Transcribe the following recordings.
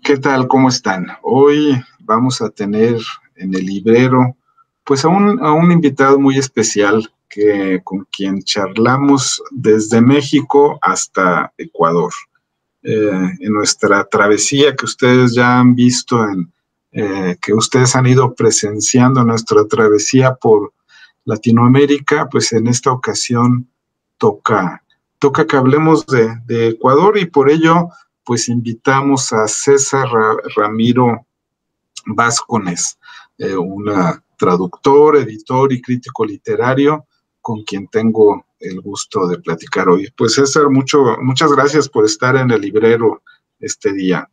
¿Qué tal? ¿Cómo están? Hoy vamos a tener en el librero pues a un invitado muy especial con quien charlamos desde México hasta Ecuador. En nuestra travesía que ustedes ya han visto, que ustedes han ido presenciando nuestra travesía por Latinoamérica, pues en esta ocasión toca, toca que hablemos de Ecuador y por ello pues invitamos a César Ramiro Vázquez, un traductor, editor y crítico literario con quien tengo el gusto de platicar hoy. Pues César, muchas gracias por estar en el librero este día.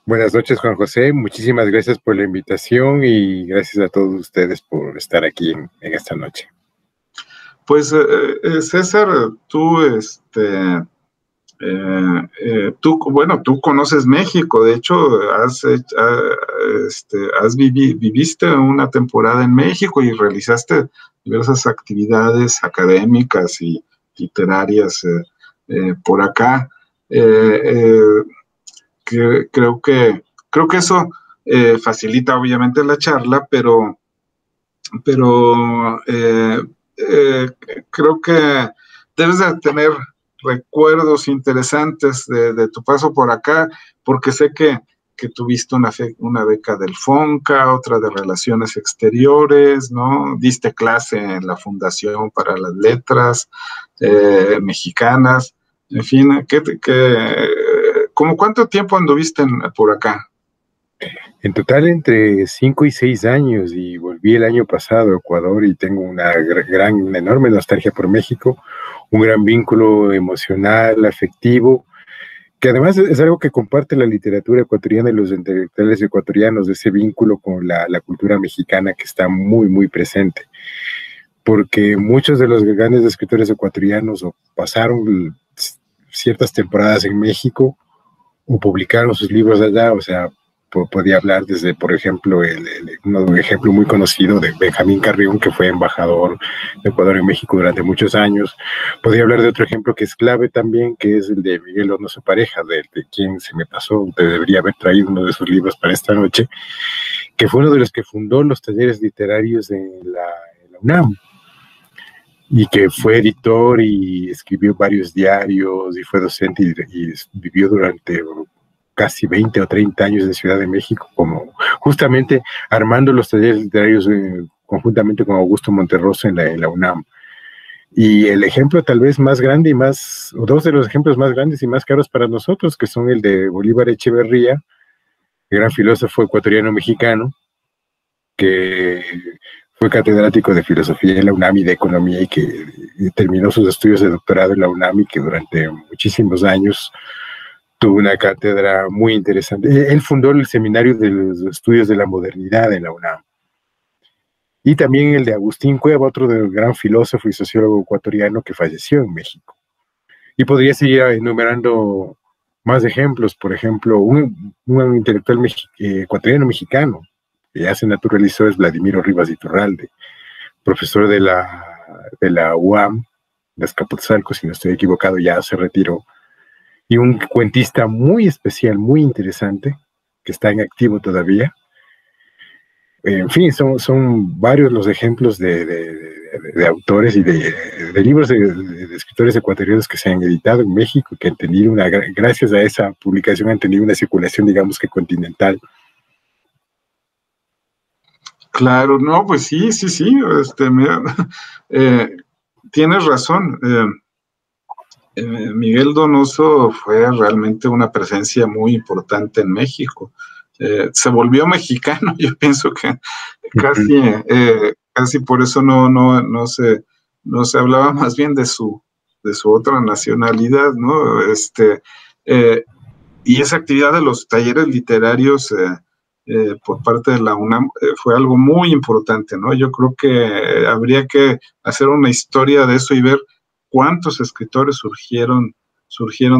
Buenas noches, Juan José. Muchísimas gracias por la invitación y gracias a todos ustedes por estar aquí en esta noche. Pues César, tú conoces México, de hecho, viviste una temporada en México y realizaste diversas actividades académicas y literarias por acá. Creo que eso facilita obviamente la charla, pero creo que debes de tener recuerdos interesantes de tu paso por acá, porque sé que tuviste una beca del FONCA, otra de Relaciones Exteriores, ¿no? Diste clase en la Fundación para las Letras Mexicanas, en fin, ¿cómo cuánto tiempo anduviste por acá? En total entre 5 y 6 años, y volví el año pasado a Ecuador y tengo una enorme nostalgia por México, un gran vínculo emocional, afectivo, que además es algo que comparte la literatura ecuatoriana y los intelectuales ecuatorianos, ese vínculo con la cultura mexicana que está muy, muy presente. Porque muchos de los grandes escritores ecuatorianos o pasaron ciertas temporadas en México o publicaron sus libros allá, o sea, podía hablar desde, por ejemplo, un ejemplo muy conocido de Benjamín Carrión, que fue embajador de Ecuador en México durante muchos años. Podría hablar de otro ejemplo que es clave también, que es el de Miguel Donoso Pareja, de quien se me pasó, debería haber traído uno de sus libros para esta noche, que fue uno de los que fundó los talleres literarios en la UNAM, y que fue editor y escribió varios diarios y fue docente y vivió durante casi 20 o 30 años en Ciudad de México, como justamente armando los talleres literarios conjuntamente con Augusto Monterroso en la UNAM. Y el ejemplo tal vez más grande o dos de los ejemplos más grandes y más caros para nosotros, que son el de Bolívar Echeverría, el gran filósofo ecuatoriano mexicano, que fue catedrático de filosofía en la UNAM y de economía y que terminó sus estudios de doctorado en la UNAM y que durante muchísimos años tuvo una cátedra muy interesante. Él fundó el Seminario de los Estudios de la Modernidad en la UNAM. Y también el de Agustín Cueva, otro gran filósofo y sociólogo ecuatoriano que falleció en México. Y podría seguir enumerando más ejemplos. Por ejemplo, un intelectual ecuatoriano mexicano que ya se naturalizó es Vladimiro Rivas Iturralde, profesor de la UAM, de Azcapotzalco, si no estoy equivocado, ya se retiró. Y un cuentista muy especial, muy interesante, que está en activo todavía. En fin, son varios los ejemplos de autores y de libros de escritores ecuatorianos que se han editado en México, que han tenido gracias a esa publicación han tenido una circulación, digamos que continental. Claro, no, pues sí, mira, tienes razón. Miguel Donoso fue realmente una presencia muy importante en México. Se volvió mexicano, yo pienso que casi por eso no se hablaba más bien de su otra nacionalidad, ¿no? Y esa actividad de los talleres literarios por parte de la UNAM fue algo muy importante, ¿no? Yo creo que habría que hacer una historia de eso y ver cuántos escritores surgieron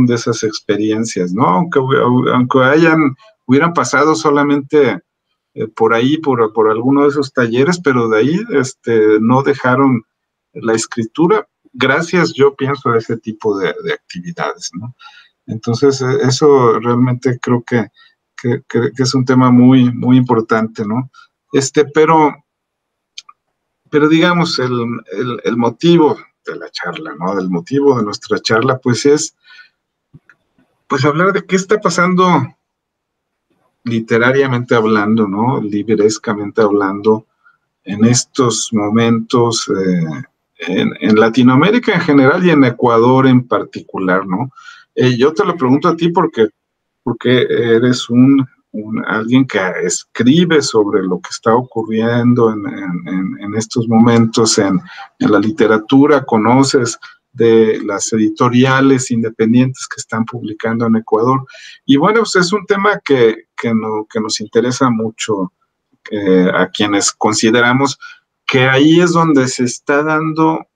de esas experiencias, ¿no? Aunque hubieran pasado solamente por ahí, por alguno de esos talleres, pero de ahí no dejaron la escritura, gracias, yo pienso, a ese tipo de actividades, ¿no? Entonces, eso realmente creo que es un tema muy, muy importante, ¿no? Pero digamos, el motivo de la charla, ¿no? El motivo de nuestra charla, pues es, pues hablar de qué está pasando literariamente hablando, ¿no? Librescamente hablando, en estos momentos, en Latinoamérica en general y en Ecuador en particular, ¿no? Yo te lo pregunto a ti porque eres alguien que escribe sobre lo que está ocurriendo en estos momentos en la literatura, conoces de las editoriales independientes que están publicando en Ecuador. Y bueno, pues es un tema que nos interesa mucho a quienes consideramos que ahí es donde se está dando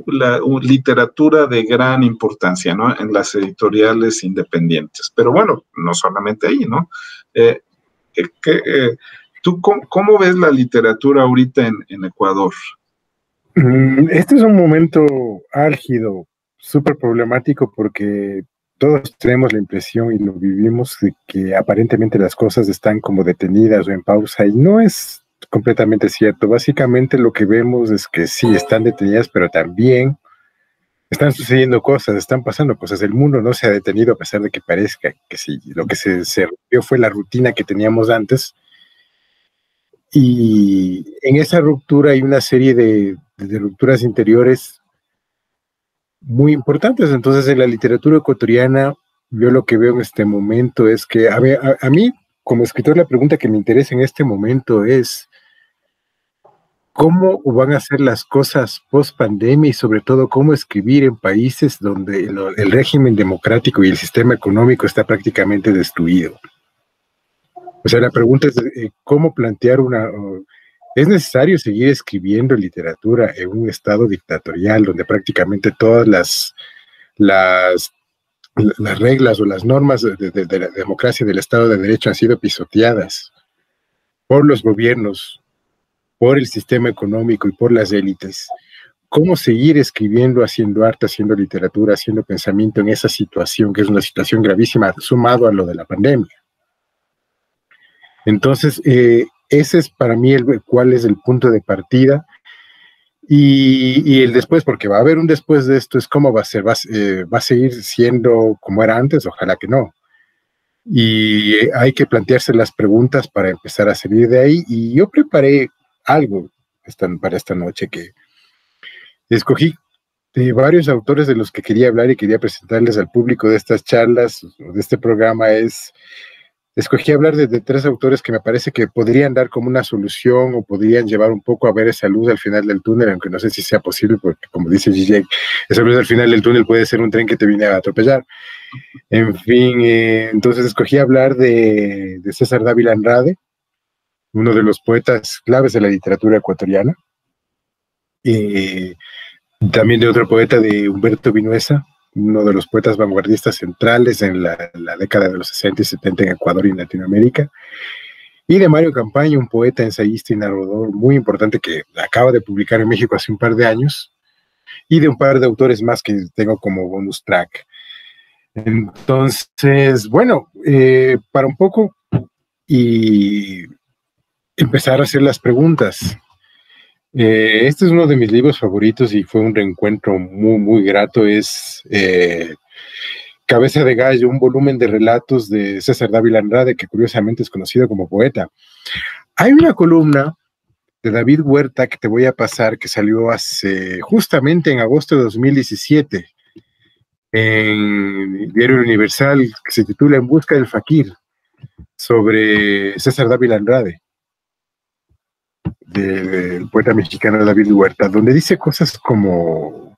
la literatura de gran importancia, ¿no? En las editoriales independientes. Pero bueno, no solamente ahí, ¿no? Eh, ¿Tú cómo ves la literatura ahorita en Ecuador? Este es un momento álgido, súper problemático, porque todos tenemos la impresión y lo vivimos de que aparentemente las cosas están como detenidas o en pausa, y no es completamente cierto. Básicamente lo que vemos es que sí, están detenidas, pero también están sucediendo cosas, están pasando cosas. El mundo no se ha detenido a pesar de que parezca que sí. Lo que se rompió fue la rutina que teníamos antes, y en esa ruptura hay una serie de rupturas interiores muy importantes. Entonces, en la literatura ecuatoriana, yo lo que veo en este momento es que, a mí, como escritor, la pregunta que me interesa en este momento es cómo van a ser las cosas post pandemia y sobre todo cómo escribir en países donde el régimen democrático y el sistema económico está prácticamente destruido. O sea, la pregunta es cómo plantear ¿es necesario seguir escribiendo literatura en un estado dictatorial donde prácticamente todas las reglas o las normas de la democracia, del Estado de Derecho, han sido pisoteadas por los gobiernos, por el sistema económico y por las élites? ¿Cómo seguir escribiendo, haciendo arte, haciendo literatura, haciendo pensamiento en esa situación, que es una situación gravísima, sumado a lo de la pandemia? Entonces, ese es para mí cuál es el punto de partida. Y el después, porque va a haber un después de esto, es cómo va a ser, va a seguir siendo como era antes, ojalá que no. Y hay que plantearse las preguntas para empezar a salir de ahí. Y yo preparé algo para esta noche, que escogí de varios autores de los que quería hablar y quería presentarles al público de estas charlas, de este programa. Escogí hablar de tres autores que me parece que podrían dar como una solución o podrían llevar un poco a ver esa luz al final del túnel, aunque no sé si sea posible, porque como dice Gigi, esa luz al final del túnel puede ser un tren que te viene a atropellar. En fin, entonces escogí hablar de César Dávila Andrade, uno de los poetas claves de la literatura ecuatoriana, también de otro poeta, de Humberto Vinuesa, uno de los poetas vanguardistas centrales en la década de los 60 y 70 en Ecuador y en Latinoamérica, y de Mario Campaña, un poeta, ensayista y narrador muy importante que acaba de publicar en México hace un par de años, y de un par de autores más que tengo como bonus track. Entonces, bueno, para un poco y empezar a hacer las preguntas. Este es uno de mis libros favoritos y fue un reencuentro muy, muy grato. Es Cabeza de Gallo, un volumen de relatos de César Dávila Andrade, que curiosamente es conocido como poeta. Hay una columna de David Huerta que te voy a pasar, que salió justamente en agosto de 2017 en el Diario Universal, que se titula En busca del Fakir, sobre César Dávila Andrade, del poeta mexicano David Huerta, donde dice cosas como: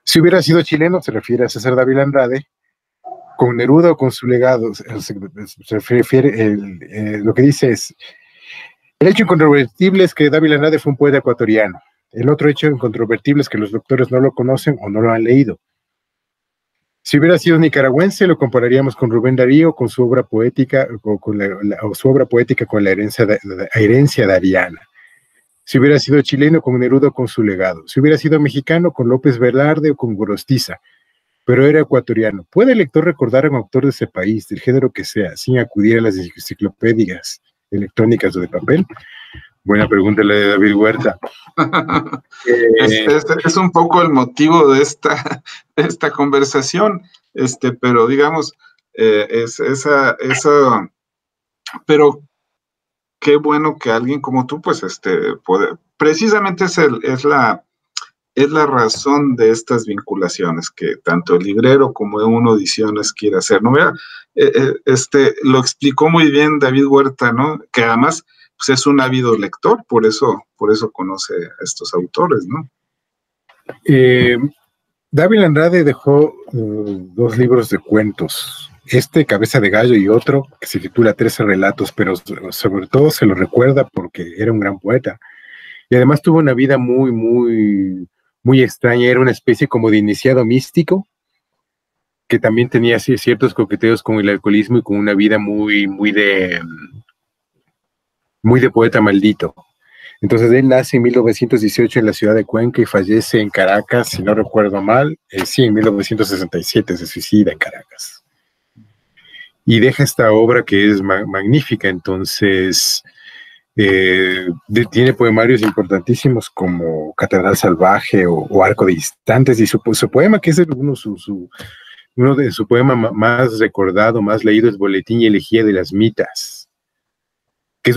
si hubiera sido chileno, se refiere a César Dávila Andrade, con Neruda o con su legado, se refiere, lo que dice es: el hecho incontrovertible es que Dávila Andrade fue un poeta ecuatoriano. El otro hecho incontrovertible es que los lectores no lo conocen o no lo han leído. Si hubiera sido nicaragüense, lo compararíamos con Rubén Darío, con su obra poética, o su obra poética con la herencia dariana. Si hubiera sido chileno, con Neruda, con su legado. Si hubiera sido mexicano, con López Velarde o con Gorostiza. pero era ecuatoriano. ¿Puede el lector recordar a un autor de ese país, del género que sea, sin acudir a las enciclopedias electrónicas o de papel? Buena pregunta la de David Huerta. Es un poco el motivo de esta conversación, pero digamos, pero qué bueno que alguien como tú, pues, precisamente es la razón de estas vinculaciones que tanto el librero como Uno Ediciones quiere hacer, ¿no? Vea, lo explicó muy bien David Huerta, ¿no? Que además, pues, es un ávido lector, por eso conoce a estos autores, ¿no? David Andrade dejó 2 libros de cuentos, Cabeza de Gallo, y otro que se titula 13 relatos, pero sobre todo se lo recuerda porque era un gran poeta. Y además tuvo una vida muy, muy, muy extraña. Era una especie como de iniciado místico, que también tenía así ciertos coqueteos con el alcoholismo y con una vida muy, muy de poeta maldito. Entonces él nace en 1918 en la ciudad de Cuenca y fallece en Caracas, si no recuerdo mal, sí, en 1967 se suicida en Caracas. Y deja esta obra que es magnífica. Entonces tiene poemarios importantísimos como Catedral Salvaje o Arco de Instantes, y su poema, que es uno de su poema más recordado, más leído, es Boletín y Elegía de las Mitas, que es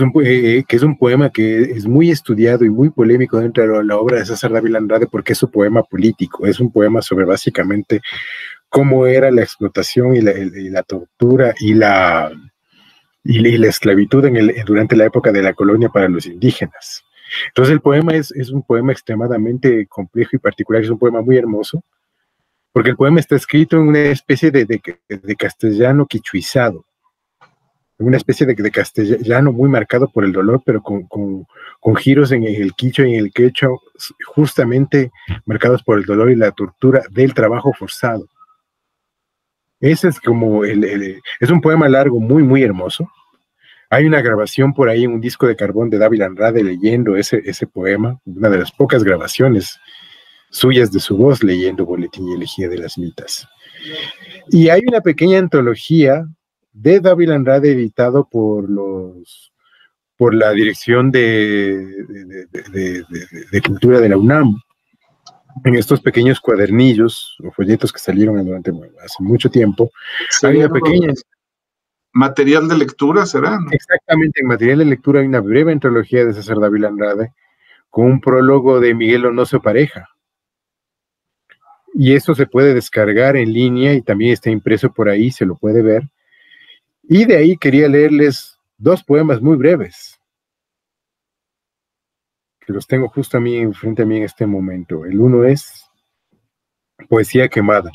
un poema que es muy estudiado y muy polémico dentro de la obra de César Dávila Andrade, porque es un poema político, es un poema sobre básicamente cómo era la explotación y la tortura y la esclavitud durante la época de la colonia para los indígenas. Entonces el poema es un poema extremadamente complejo y particular, es un poema muy hermoso, porque el poema está escrito en una especie de castellano quichuizado, una especie de castellano muy marcado por el dolor, pero con giros en el quichua y en el quechua, justamente marcados por el dolor y la tortura del trabajo forzado. Ese es como es un poema largo, muy, muy hermoso. Hay una grabación por ahí en un disco de carbón de Dávila Andrade leyendo ese poema, una de las pocas grabaciones suyas de su voz leyendo Boletín y Elegía de las Mitas. Y hay una pequeña antología de Dávila Andrade editado por la Dirección de Cultura de la UNAM, en estos pequeños cuadernillos o folletos que salieron hace mucho tiempo. Sí, hay una pequeña... ¿Material de lectura será? ¿No? Exactamente, en material de lectura hay una breve antología de César Dávila Andrade con un prólogo de Miguel Onoso Pareja. Y eso se puede descargar en línea y también está impreso por ahí, se lo puede ver. Y de ahí quería leerles 2 poemas muy breves, que los tengo justo frente a mí en este momento. El uno es Poesía quemada.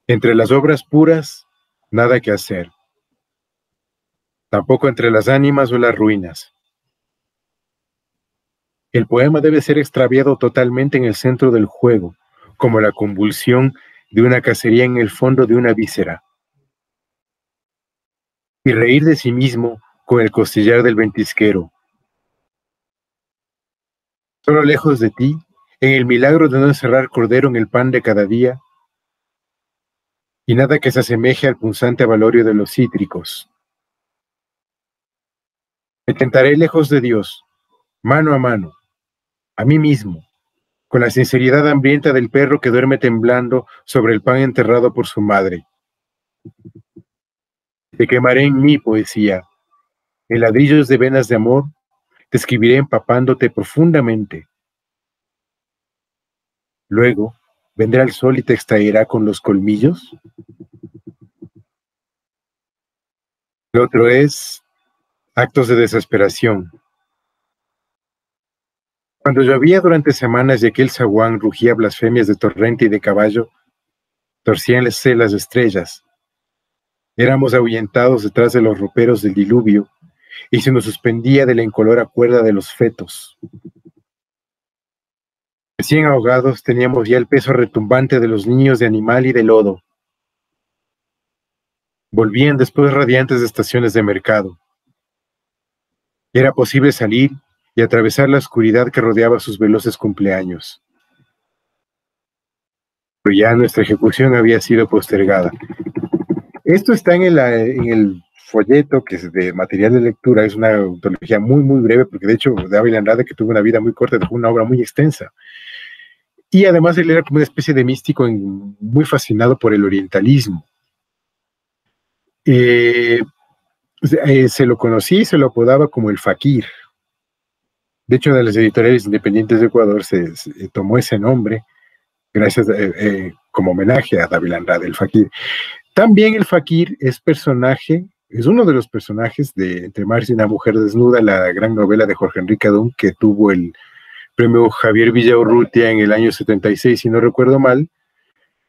Entre las obras puras, nada que hacer. Tampoco entre las ánimas o las ruinas. El poema debe ser extraviado totalmente en el centro del juego, como la convulsión de una cacería en el fondo de una víscera. Y reír de sí mismo con el costillar del ventisquero. Solo lejos de ti, en el milagro de no encerrar cordero en el pan de cada día, y nada que se asemeje al punzante avalorio de los cítricos. Me tentaré lejos de Dios, mano a mano, a mí mismo, con la sinceridad hambrienta del perro que duerme temblando sobre el pan enterrado por su madre. Te quemaré en mi poesía, en ladrillos de venas de amor, te escribiré empapándote profundamente. Luego, vendrá el sol y te extraerá con los colmillos. El otro es Actos de desesperación. Cuando llovía durante semanas y aquel zaguán rugía blasfemias de torrente y de caballo, torcíanse las estrellas. Éramos ahuyentados detrás de los roperos del diluvio y se nos suspendía de la incolora cuerda de los fetos. Recién ahogados teníamos ya el peso retumbante de los niños de animal y de lodo. Volvían después radiantes de estaciones de mercado. Era posible salir y atravesar la oscuridad que rodeaba sus veloces cumpleaños. ya nuestra ejecución había sido postergada. Esto está en el folleto, que es de material de lectura, es una antología muy, muy breve, porque de hecho Dávila Andrade, que tuvo una vida muy corta, dejó una obra muy extensa. Y además él era como una especie de místico muy fascinado por el orientalismo. Se lo conocía y se lo apodaba como el Fakir. De hecho, de las editoriales independientes de Ecuador se tomó ese nombre gracias como homenaje a Dávila Andrade, el Fakir. También el Fakir es uno de los personajes de Entre mares y una mujer desnuda, la gran novela de Jorge Enrique Adún, que tuvo el premio Javier Villaurrutia en el año 76, si no recuerdo mal,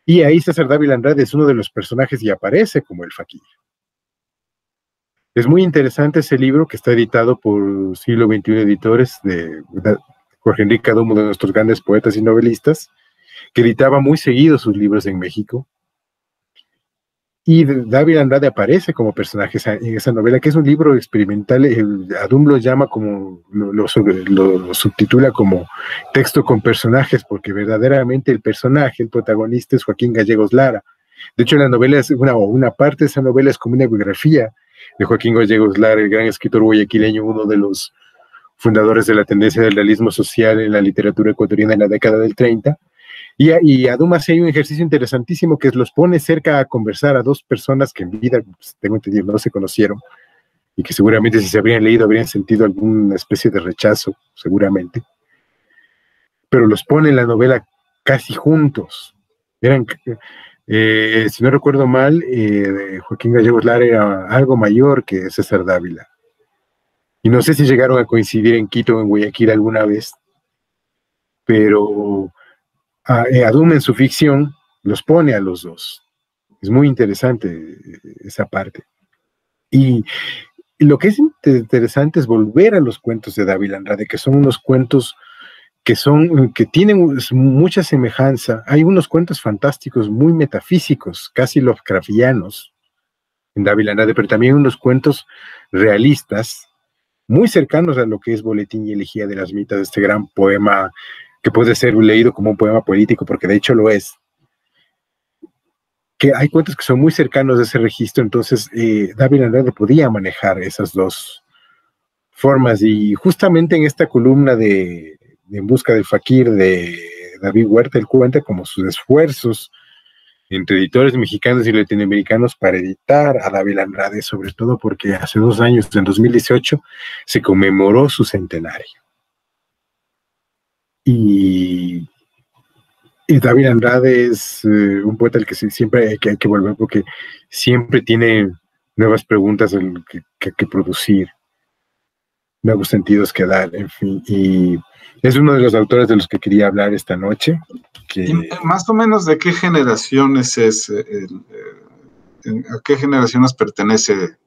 y ahí César Dávila Andrade es uno de los personajes y aparece como el Fakir. Es muy interesante ese libro, que está editado por Siglo XXI Editores, de Jorge Enrique Adún, uno de nuestros grandes poetas y novelistas, que editaba muy seguido sus libros en México. Y Dávila Andrade aparece como personaje en esa novela, que es un libro experimental. Adún lo llama como, lo subtitula como texto con personajes, porque verdaderamente el personaje, el protagonista, es Joaquín Gallegos Lara. De hecho, la novela es una parte de esa novela es como una biografía de Joaquín Gallegos Lara, el gran escritor guayaquileño, uno de los fundadores de la tendencia del realismo social en la literatura ecuatoriana en la década del 30. Y además hay un ejercicio interesantísimo que los pone cerca a conversar a dos personas que en vida, pues, tengo entendido, no se conocieron, y que seguramente si se habrían leído habrían sentido alguna especie de rechazo, seguramente. Pero los pone en la novela casi juntos. Eran, si no recuerdo mal, Joaquín Gallegos Lara era algo mayor que César Dávila. Y no sé si llegaron a coincidir en Quito o en Guayaquil alguna vez, pero Adún en su ficción los pone a los dos. Es muy interesante esa parte. Y lo que es interesante es volver a los cuentos de Dávila Andrade, que son unos cuentos que tienen mucha semejanza. Hay unos cuentos fantásticos muy metafísicos, casi Lovecraftianos en Dávila Andrade, pero también unos cuentos realistas, muy cercanos a lo que es Boletín y Elegía de las Mitas, este gran poema que puede ser leído como un poema político, porque de hecho lo es. Que hay cuentos que son muy cercanos a ese registro, entonces Dávila Andrade podía manejar esas dos formas, y justamente en esta columna de En busca del Fakir de David Huerta, él cuenta como sus esfuerzos entre editores mexicanos y latinoamericanos para editar a Dávila Andrade, sobre todo porque hace 2 años, en 2018, se conmemoró su centenario. Y Dávila Andrade es un poeta al que siempre hay que volver, porque siempre tiene nuevas preguntas que producir, nuevos sentidos que dar, en fin. Y es uno de los autores de los que quería hablar esta noche. ¿Y más o menos de qué generaciones es? ¿A qué generaciones pertenece?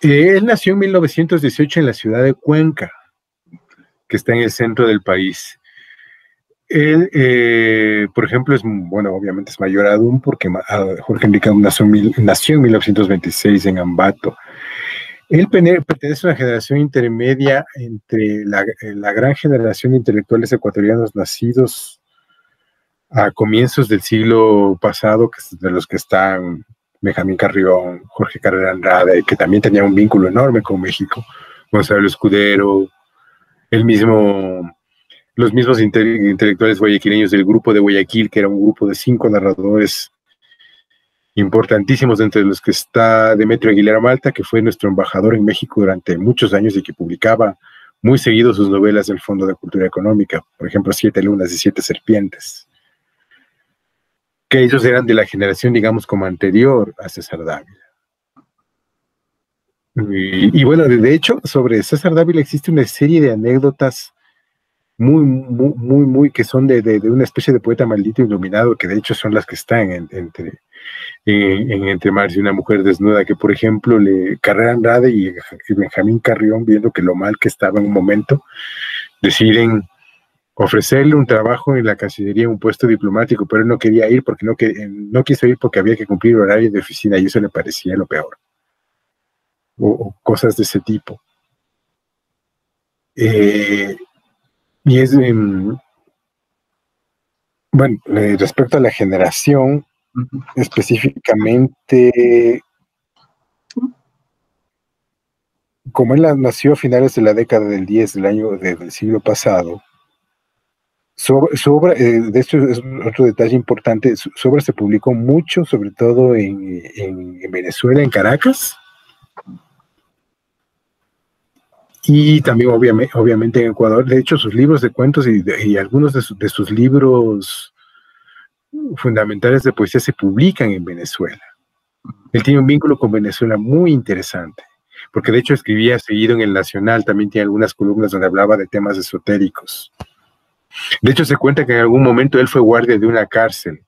Él nació en 1918 en la ciudad de Cuenca, que está en el centro del país. Él, por ejemplo, obviamente es mayor a Adún, porque Jorge Enrique Adún nació en 1926 en Ambato. Él pertenece a una generación intermedia entre la gran generación de intelectuales ecuatorianos nacidos a comienzos del siglo pasado, de los que están Benjamín Carrión, Jorge Carrera Andrade, que también tenía un vínculo enorme con México, Gonzalo Escudero, los mismos intelectuales guayaquileños del Grupo de Guayaquil, que era un grupo de 5 narradores importantísimos, entre los que está Demetrio Aguilera Malta, que fue nuestro embajador en México durante muchos años y que publicaba muy seguido sus novelas del Fondo de Cultura Económica, por ejemplo, 7 lunas y 7 serpientes, que ellos eran de la generación, digamos, como anterior a César Dávila. Y bueno, de hecho, sobre César Dávila existe una serie de anécdotas muy, que son de una especie de poeta maldito iluminado, que de hecho son las que están Entre mares y una mujer desnuda, que por ejemplo Carrera Andrade y Benjamín Carrión, viendo que lo mal que estaba en un momento, deciden ofrecerle un trabajo en la Cancillería, un puesto diplomático, pero él no quería ir porque no quiso ir porque había que cumplir horario de oficina, y eso le parecía lo peor, o cosas de ese tipo. Y Bueno, respecto a la generación, específicamente, como él nació a finales de la década del 10 del siglo pasado, su obra, de hecho es otro detalle importante, su obra se publicó mucho, sobre todo en Venezuela, en Caracas, y también obviamente en Ecuador. De hecho, sus libros de cuentos y algunos de sus libros fundamentales de poesía se publican en Venezuela. Él tiene un vínculo con Venezuela muy interesante, porque de hecho escribía seguido en El Nacional, también tiene algunas columnas donde hablaba de temas esotéricos. De hecho, se cuenta que en algún momento él fue guardia de una cárcel,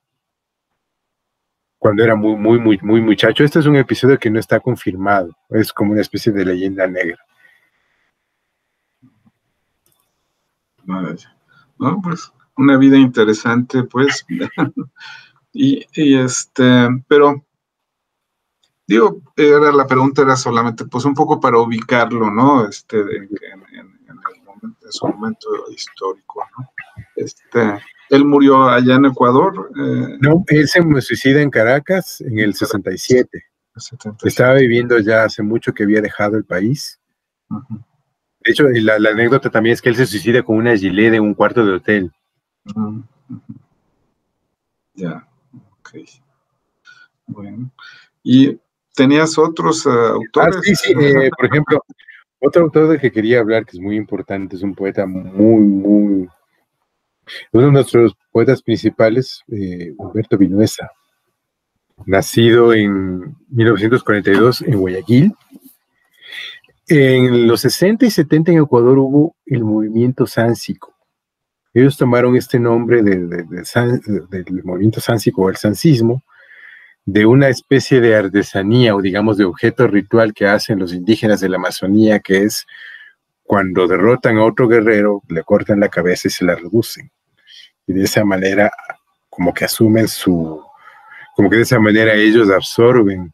cuando era muy muchacho. Este es un episodio que no está confirmado, es como una especie de leyenda negra. No, pues, una vida interesante, pues. Pero digo, la pregunta era solamente, pues, un poco para ubicarlo, ¿no? En su momento histórico, ¿no? Él murió allá en Ecuador. No, él se suicida en Caracas en el 67. 77. Estaba viviendo ya hace mucho, que había dejado el país. De hecho, la anécdota también es que él se suicida con una gilet en un cuarto de hotel. Ya, ok. Bueno. ¿Y tenías otros autores? Sí, por ejemplo, otro autor del que quería hablar, que es muy importante, es un poeta uno de nuestros poetas principales, Humberto Vinuesa, nacido en 1942 en Guayaquil. En los 60 y 70 en Ecuador hubo el movimiento sáncico. Ellos tomaron este nombre del movimiento sáncico o el sancismo, de una especie de artesanía o digamos de objeto ritual que hacen los indígenas de la Amazonía, que es cuando derrotan a otro guerrero, le cortan la cabeza y se la reducen. Y de esa manera como que asumen como que de esa manera ellos absorben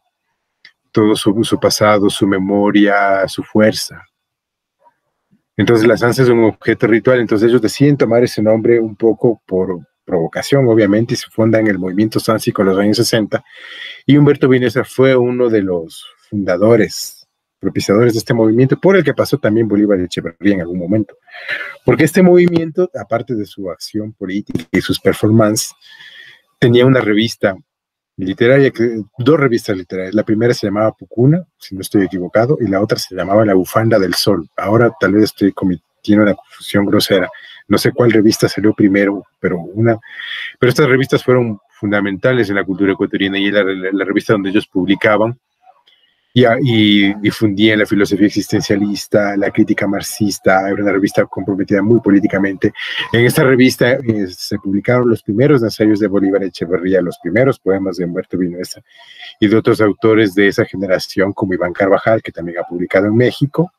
todo su pasado, su memoria, su fuerza. Entonces la sansa es un objeto ritual, entonces ellos deciden tomar ese nombre un poco por provocación, obviamente, y se fundan el movimiento sáncico en los años 60, y Humberto Vinuesa fue uno de los fundadores, propiciadores de este movimiento, por el que pasó también Bolívar Echeverría en algún momento, porque este movimiento, aparte de su acción política y sus performances, tenía una revista literaria, dos revistas literarias. La primera se llamaba Pucuna, si no estoy equivocado, y la otra se llamaba La Bufanda del Sol. Ahora tal vez estoy cometiendo una confusión grosera. No sé cuál revista salió primero, pero estas revistas fueron fundamentales en la cultura ecuatoriana, y era la revista donde ellos publicaban y difundían la filosofía existencialista, la crítica marxista. Era una revista comprometida muy políticamente. En esta revista se publicaron los primeros ensayos de Bolívar Echeverría, los primeros poemas de Humberto Vinuesa y de otros autores de esa generación, como Iván Carvajal, que también ha publicado en México.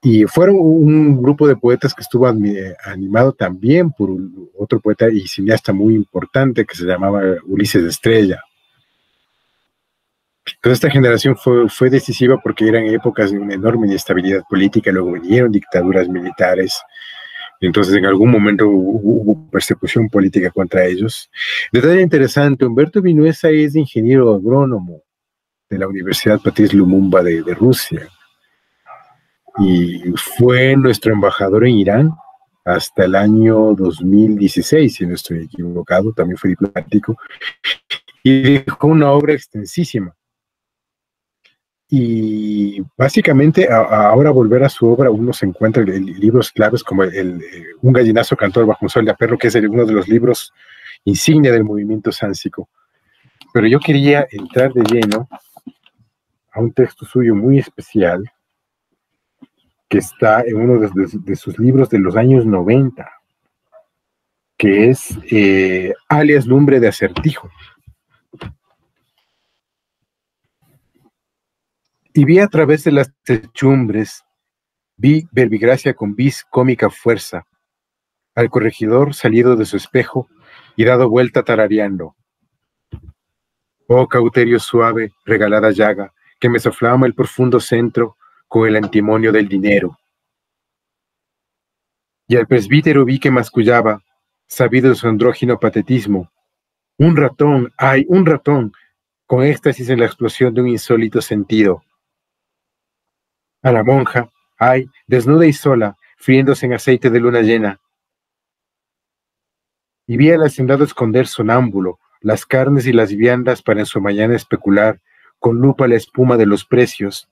Y fueron un grupo de poetas que estuvo animado también por otro poeta y cineasta muy importante que se llamaba Ulises Estrella. Entonces esta generación fue decisiva porque eran épocas de una enorme inestabilidad política, luego vinieron dictaduras militares, entonces en algún momento hubo persecución política contra ellos. Detalle interesante, Humberto Vinuesa es ingeniero agrónomo de la Universidad Patrice Lumumba de Rusia, y fue nuestro embajador en Irán hasta el año 2016, si no estoy equivocado, también fue diplomático, y dejó una obra extensísima. Y básicamente ahora volver a su obra, uno se encuentra en libros claves como Un gallinazo cantor bajo un sol de perro, que es uno de los libros insignia del movimiento sáncico. Pero yo quería entrar de lleno a un texto suyo muy especial que está en uno de sus libros de los años 90, que es Alias Lumbre de Acertijo. Y vi a través de las techumbres, vi verbigracia con vis cómica fuerza, al corregidor salido de su espejo y dado vuelta tarareando. Oh cauterio suave, regalada llaga, que me soflama el profundo centro con el antimonio del dinero. Y al presbítero vi que mascullaba, sabido su andrógino patetismo. Un ratón, ¡ay, un ratón! Con éxtasis en la explosión de un insólito sentido. A la monja, ¡ay, desnuda y sola, friéndose en aceite de luna llena! Y vi al hacendado esconder sonámbulo las carnes y las viandas para en su mañana especular con lupa la espuma de los precios.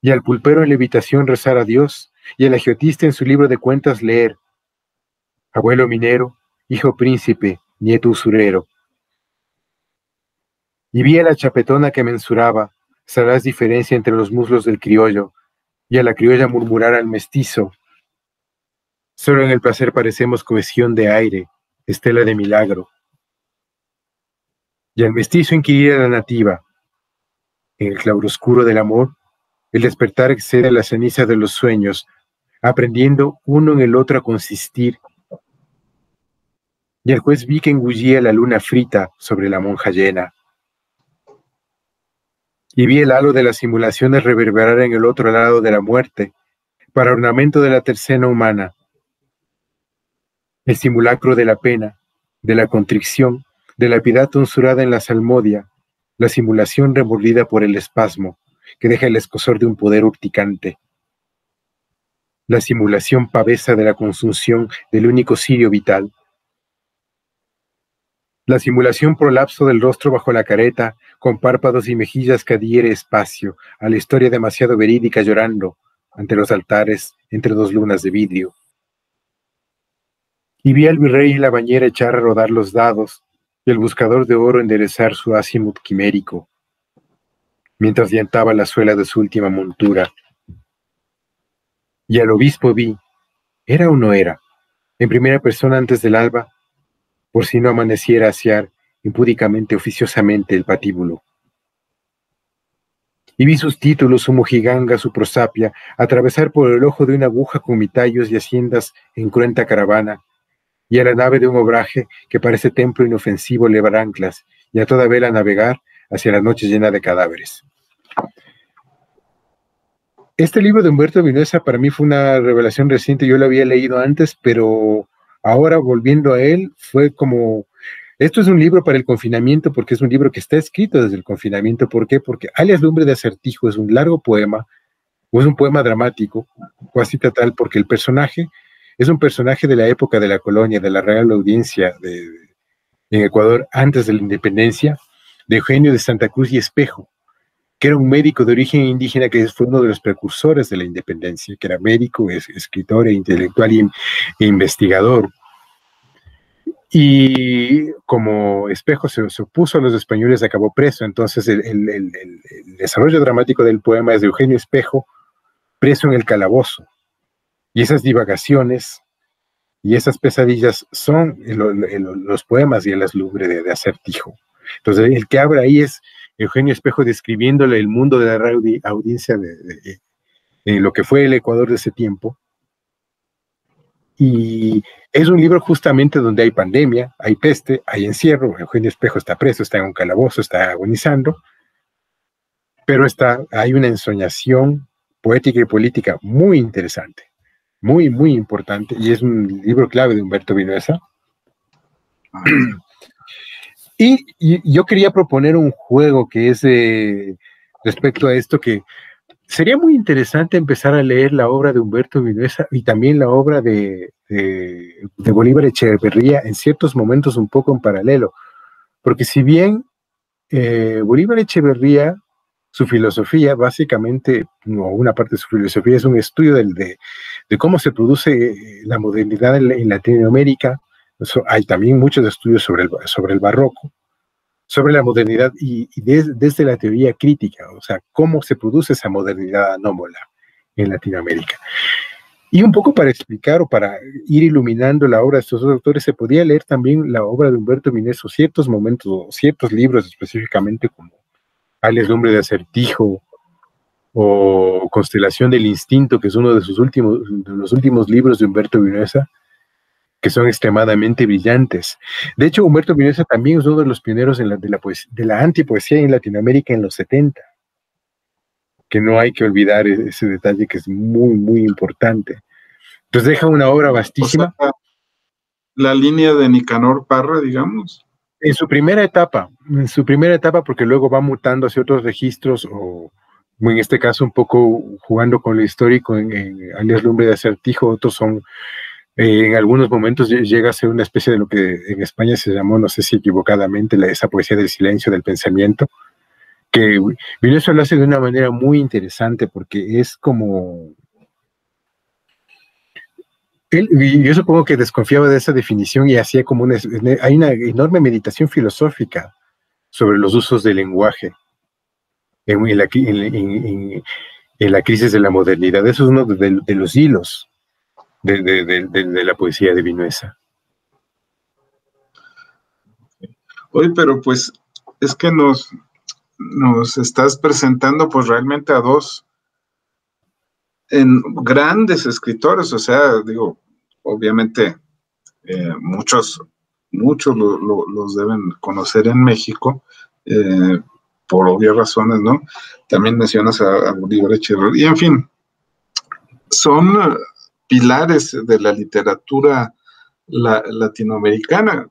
Y al pulpero en levitación rezar a Dios, y al agiotista en su libro de cuentas leer: abuelo minero, hijo príncipe, nieto usurero. Y vi a la chapetona que mensuraba, sabrás diferencia entre los muslos del criollo, y a la criolla murmurar al mestizo: solo en el placer parecemos cohesión de aire, estela de milagro. Y al mestizo inquirir a la nativa: en el claroscuro del amor, el despertar excede la ceniza de los sueños, aprendiendo uno en el otro a consistir. Y al juez vi que engullía la luna frita sobre la monja llena. Y vi el halo de las simulaciones reverberar en el otro lado de la muerte, para ornamento de la tercena humana. El simulacro de la pena, de la contrición, de la piedad tonsurada en la salmodia, la simulación remordida por el espasmo, que deja el escozor de un poder urticante. La simulación pavesa de la consunción del único cirio vital. La simulación prolapso del rostro bajo la careta, con párpados y mejillas que adhiere espacio a la historia demasiado verídica llorando ante los altares entre dos lunas de vidrio. Y vi al virrey y la bañera echar a rodar los dados y el buscador de oro enderezar su azimut quimérico, mientras diantaba la suela de su última montura. Y al obispo vi, ¿era o no era?, en primera persona antes del alba, por si no amaneciera asear impúdicamente, oficiosamente el patíbulo. Y vi sus títulos, su mojiganga, su prosapia, atravesar por el ojo de una aguja con mitallos y haciendas en cruenta caravana, y a la nave de un obraje que parece templo inofensivo levar anclas, y a toda vela navegar hacia la noche llena de cadáveres. Este libro de Humberto Vinuesa para mí fue una revelación reciente. Yo lo había leído antes, pero ahora volviendo a él fue como, esto es un libro para el confinamiento, porque es un libro que está escrito desde el confinamiento. ¿Por qué? Porque Alias Lumbre de Acertijo es un largo poema, o es un poema dramático, casi tal, porque el personaje es un personaje de la época de la colonia, de la Real Audiencia en Ecuador, antes de la independencia, de Eugenio de Santa Cruz y Espejo, que era un médico de origen indígena que fue uno de los precursores de la independencia, que era médico, escritor e intelectual e investigador. Y como Espejo se opuso a los españoles, acabó preso. Entonces el desarrollo dramático del poema es de Eugenio Espejo preso en el calabozo. Y esas divagaciones y esas pesadillas son los poemas y Alias Lumbre de Acertijo. Entonces el que abre ahí es Eugenio Espejo describiéndole el mundo de la audiencia de lo que fue el Ecuador de ese tiempo. Y es un libro justamente donde hay pandemia, hay peste, hay encierro. Eugenio Espejo está preso, está en un calabozo, está agonizando, pero hay una ensoñación poética y política muy interesante, muy, muy importante, y es un libro clave de Humberto Vinuesa. Y yo quería proponer un juego que es respecto a esto, que sería muy interesante empezar a leer la obra de Humberto Vinuesa y también la obra de Bolívar Echeverría en ciertos momentos un poco en paralelo, porque si bien Bolívar Echeverría, su filosofía básicamente, o una parte de su filosofía es un estudio de cómo se produce la modernidad en Latinoamérica. Hay también muchos estudios sobre el barroco, sobre la modernidad y desde la teoría crítica, o sea, cómo se produce esa modernidad anómala en Latinoamérica. Y un poco para explicar o para ir iluminando la obra de estos dos autores, se podía leer también la obra de Humberto Vinuesa, ciertos momentos, o ciertos libros específicamente, como Alias Lumbre de Acertijo o Constelación del Instinto, que es uno de los últimos libros de Humberto Vinuesa, que son extremadamente brillantes. De hecho, Humberto Vinuesa también es uno de los pioneros de la antipoesía en Latinoamérica en los 70, que no hay que olvidar ese detalle que es muy, muy importante. Entonces deja una obra vastísima. la línea de Nicanor Parra, digamos. En su primera etapa, porque luego va mutando hacia otros registros, o en este caso un poco jugando con lo histórico en alias Lumbre de Acertijo, otros son, en algunos momentos llega a ser una especie de lo que en España se llamó, no sé si equivocadamente, esa poesía del silencio, del pensamiento, que Vinoesa lo hace de una manera muy interesante, porque es como... Yo supongo que desconfiaba de esa definición y hacía como hay una enorme meditación filosófica sobre los usos del lenguaje en la crisis de la modernidad. Eso es uno de los hilos de la poesía de Vinoesa. Oye, pero pues es que nos estás presentando pues realmente a dos grandes escritores, o sea, digo, obviamente muchos los deben conocer en México, por obvias razones, ¿no? También mencionas a Bolívar Echeverría, y en fin, son pilares de la literatura latinoamericana,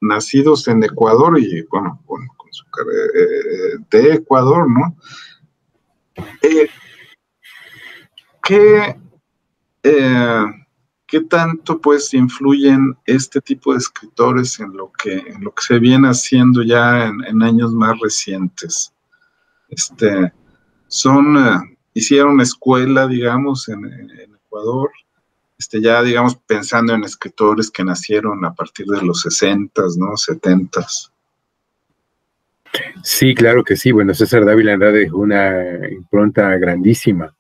nacidos en Ecuador y, bueno con su de Ecuador, ¿no? ¿Qué tanto pues influyen este tipo de escritores en lo que se viene haciendo ya en años más recientes? Hicieron escuela, digamos, en Ecuador, ya, digamos, pensando en escritores que nacieron a partir de los 60s, ¿no? 70s. Sí, claro que sí. Bueno, César Dávila Andrade dejó una impronta grandísima,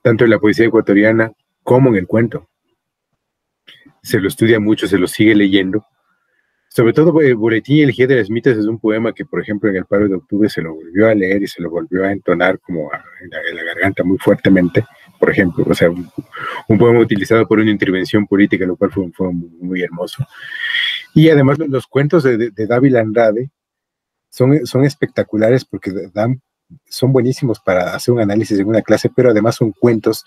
tanto en la poesía ecuatoriana como en el cuento. Se lo estudia mucho, se lo sigue leyendo. Sobre todo, el Boletín y el Elegía de las Mitas es un poema que, por ejemplo, en el paro de octubre se lo volvió a leer y se lo volvió a entonar como en la garganta muy fuertemente, por ejemplo. O sea, un poema utilizado por una intervención política, lo cual fue muy hermoso. Y además, los cuentos de Dávila Andrade son espectaculares porque son buenísimos para hacer un análisis en una clase, pero además son cuentos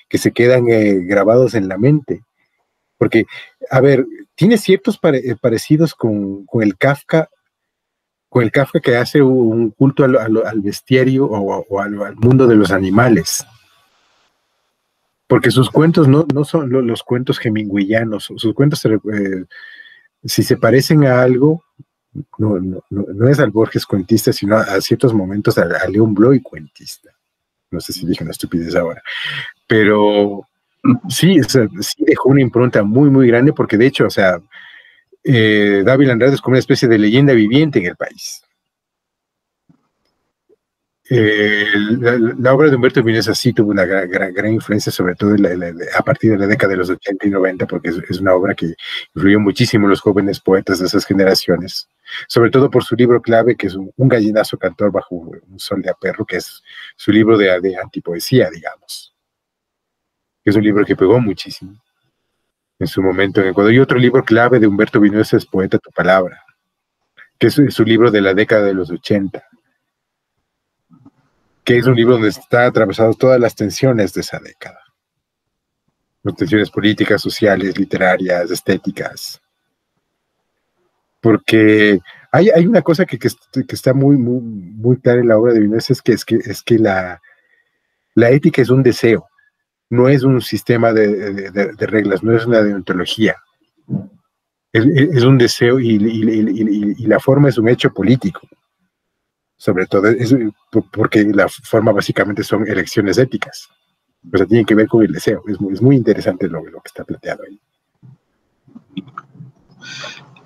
que se quedan grabados en la mente. Porque, a ver, tiene ciertos parecidos con el Kafka que hace un culto al bestiario o al mundo de los animales. Porque sus cuentos no son los cuentos hemingwayanos, sus cuentos, si se parecen a algo, no es al Borges cuentista, sino a ciertos momentos a León Bloy cuentista. No sé si dije una estupidez ahora. Pero sí, sí dejó una impronta muy grande, porque de hecho, o sea, Dávila Andrade es como una especie de leyenda viviente en el país. La obra de Humberto Vinoesa sí tuvo una gran influencia, sobre todo a partir de la década de los 80 y 90, porque es una obra que influyó muchísimo en los jóvenes poetas de esas generaciones, sobre todo por su libro clave, que es Un gallinazo cantor bajo un sol de aperro, que es su libro de antipoesía, digamos. Es un libro que pegó muchísimo en su momento en Ecuador. Y otro libro clave de Humberto Vinoesa es Poeta tu palabra, que es su libro de la década de los 80, que es un libro donde están atravesadas todas las tensiones de esa década. Las tensiones políticas, sociales, literarias, estéticas. Porque hay una cosa que está muy clara en la obra de Vinoesa, es que la ética es un deseo, no es un sistema de reglas, no es una deontología. Es un deseo y la forma es un hecho político. Sobre todo porque la forma básicamente son elecciones éticas. O sea, tienen que ver con el deseo. Es muy interesante lo que está planteado ahí.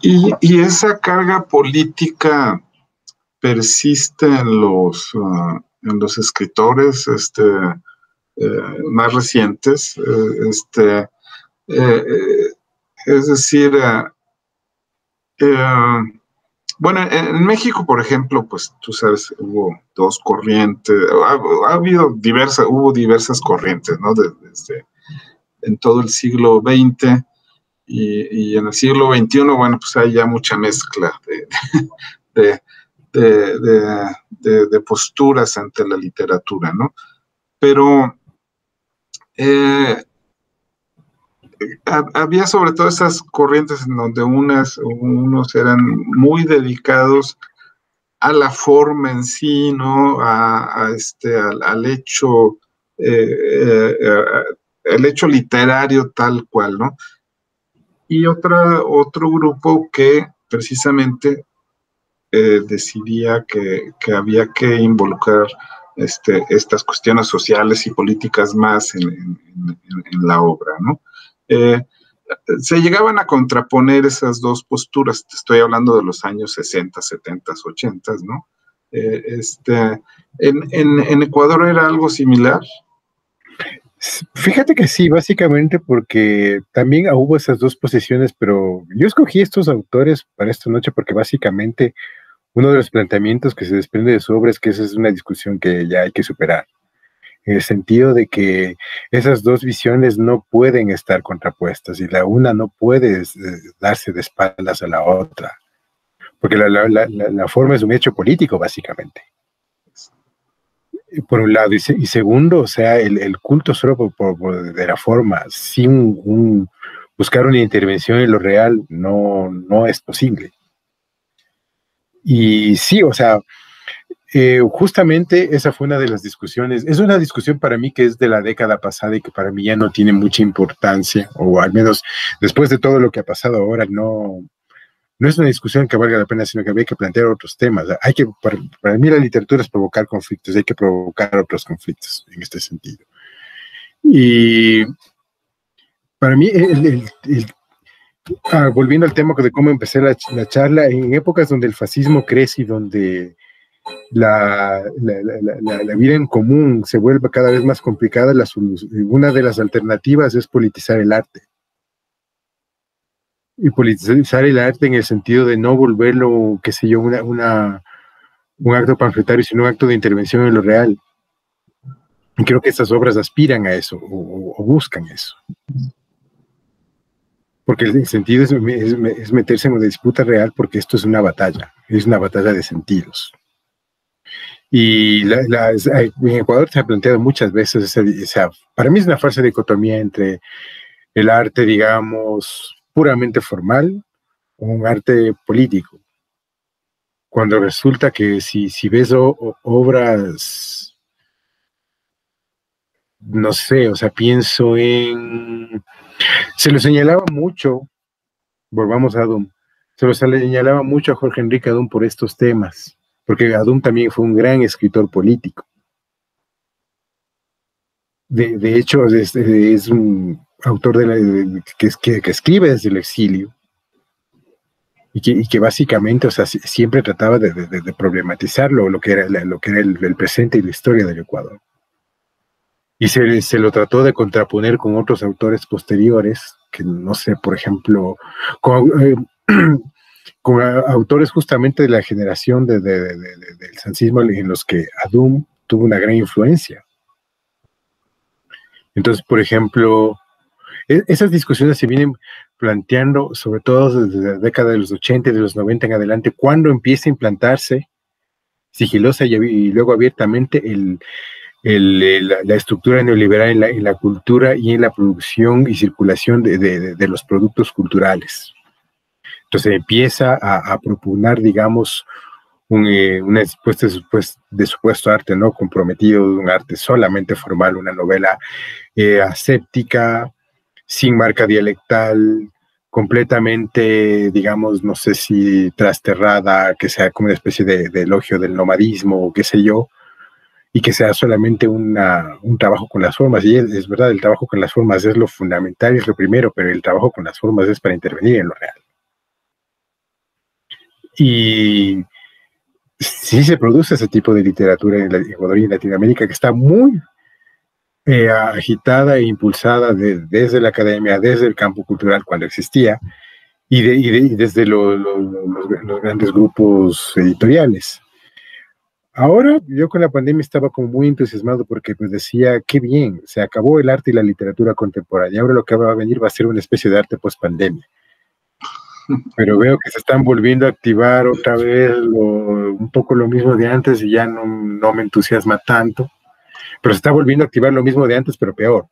Y esa carga política persiste en los escritores más recientes, es decir, bueno, en México, por ejemplo, pues tú sabes, hubo dos corrientes, hubo diversas corrientes, ¿no? Desde en todo el siglo XX y en el siglo XXI, bueno, pues hay ya mucha mezcla de posturas ante la literatura, ¿no? Pero había sobre todo esas corrientes en donde unos eran muy dedicados a la forma en sí, ¿no? Al hecho, el hecho literario tal cual, ¿no? Y otro grupo que precisamente decidía que había que involucrar estas cuestiones sociales y políticas más en la obra, ¿no? Se llegaban a contraponer esas dos posturas, te estoy hablando de los años 60, 70, 80, ¿no? En Ecuador era algo similar. Fíjate que sí, básicamente porque también hubo esas dos posiciones, pero yo escogí estos autores para esta noche porque básicamente uno de los planteamientos que se desprende de su obra es que esa es una discusión que ya hay que superar, en el sentido de que esas dos visiones no pueden estar contrapuestas y la una no puede darse de espaldas a la otra, porque la forma es un hecho político, básicamente. Por un lado, y segundo, o sea, el culto solo de la forma, sin buscar una intervención en lo real, no es posible. Y sí, o sea, justamente esa fue una de las discusiones. Es una discusión para mí que es de la década pasada y que para mí ya no tiene mucha importancia, o al menos después de todo lo que ha pasado ahora, no es una discusión que valga la pena, sino que había que plantear otros temas. Para mí la literatura es provocar conflictos, hay que provocar otros conflictos en este sentido. Y para mí, volviendo al tema de cómo empecé la charla, en épocas donde el fascismo crece y donde la vida en común se vuelve cada vez más complicada, una de las alternativas es politizar el arte. Y politizar el arte en el sentido de no volverlo, qué sé yo, un acto panfletario, sino un acto de intervención en lo real. Y creo que estas obras aspiran a eso, o buscan eso. Porque el sentido es meterse en una disputa real, porque esto es una batalla de sentidos. Y en Ecuador se ha planteado muchas veces, para mí es una falsa dicotomía entre el arte, digamos, puramente formal o un arte político. Cuando resulta que si ves obras, no sé, o sea, pienso se lo señalaba mucho, volvamos a Adum, se lo señalaba mucho a Jorge Enrique Adum por estos temas, porque Adum también fue un gran escritor político. De hecho, es un autor que escribe desde el exilio y que básicamente, o sea, siempre trataba de problematizar lo que era el presente y la historia del Ecuador. Y se lo trató de contraponer con otros autores posteriores, que no sé, por ejemplo, con autores justamente de la generación del sancismo en los que Adum tuvo una gran influencia. Entonces, por ejemplo, esas discusiones se vienen planteando, sobre todo desde la década de los 80 y de los 90 en adelante, cuando empieza a implantarse sigilosa y luego abiertamente la estructura neoliberal en la cultura y en la producción y circulación de los productos culturales. Entonces empieza a propugnar, digamos, una especie de supuesto arte no comprometido, un arte solamente formal, una novela aséptica, sin marca dialectal, completamente, digamos, no sé si trasterrada, que sea como una especie de elogio del nomadismo o qué sé yo, y que sea solamente un trabajo con las formas. Y es verdad, el trabajo con las formas es lo fundamental, es lo primero, pero el trabajo con las formas es para intervenir en lo real. Y sí se produce ese tipo de literatura en Ecuador y en Latinoamérica que está muy agitada e impulsada desde la academia, desde el campo cultural cuando existía, y desde los grandes grupos editoriales. Ahora yo con la pandemia estaba como muy entusiasmado porque pues decía, qué bien, se acabó el arte y la literatura contemporánea, ahora lo que va a venir va a ser una especie de arte post-pandemia. Pero veo que se están volviendo a activar otra vez un poco lo mismo de antes y ya no me entusiasma tanto, pero se está volviendo a activar lo mismo de antes, pero peor,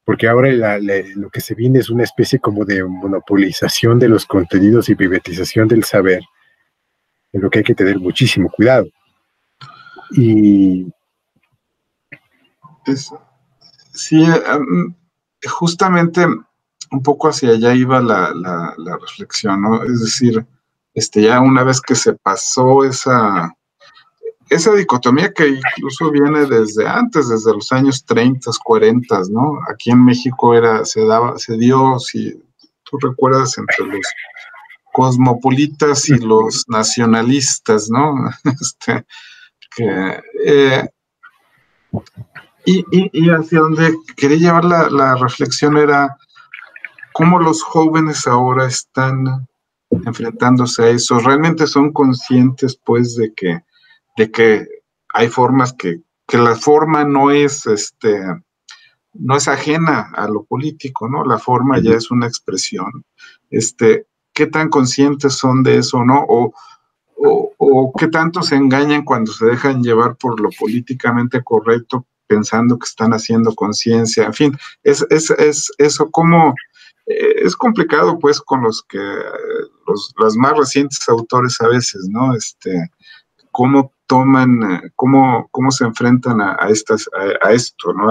porque ahora lo que se viene es una especie como de monopolización de los contenidos y privatización del saber, en lo que hay que tener muchísimo cuidado. Y sí, justamente un poco hacia allá iba la reflexión, ¿no? Es decir, ya una vez que se pasó esa dicotomía que incluso viene desde antes, desde los años 30, 40, ¿no? Aquí en México se dio, si tú recuerdas, entre los cosmopolitas y los nacionalistas, ¿no? Y hacia donde quería llevar la reflexión era cómo los jóvenes ahora están enfrentándose a eso. ¿Realmente son conscientes, pues, de que hay formas que la forma no es ajena a lo político, ¿no? La forma ya es una expresión. ¿Qué tan conscientes son de eso, no? O qué tanto se engañan cuando se dejan llevar por lo políticamente correcto, pensando que están haciendo conciencia. En fin, es eso como es complicado, pues, con los más recientes autores a veces, ¿no? Cómo toman, cómo se enfrentan a esto, ¿no?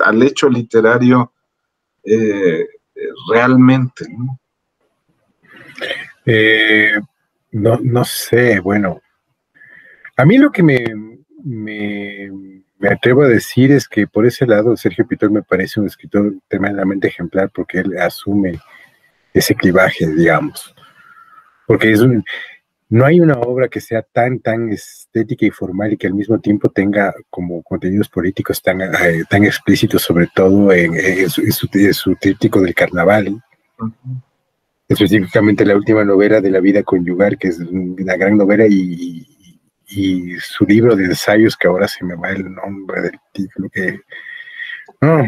Al hecho literario realmente, ¿no? No sé, bueno, a mí lo que me atrevo a decir es que por ese lado Sergio Pitol me parece un escritor tremendamente ejemplar porque él asume ese clivaje, digamos, porque no hay una obra que sea tan estética y formal y que al mismo tiempo tenga como contenidos políticos tan explícitos, sobre todo en su tríptico del carnaval. Uh-huh. Específicamente la última novela de La vida conyugal, que es una gran novela, y su libro de ensayos, que ahora se me va el nombre del título, que... No.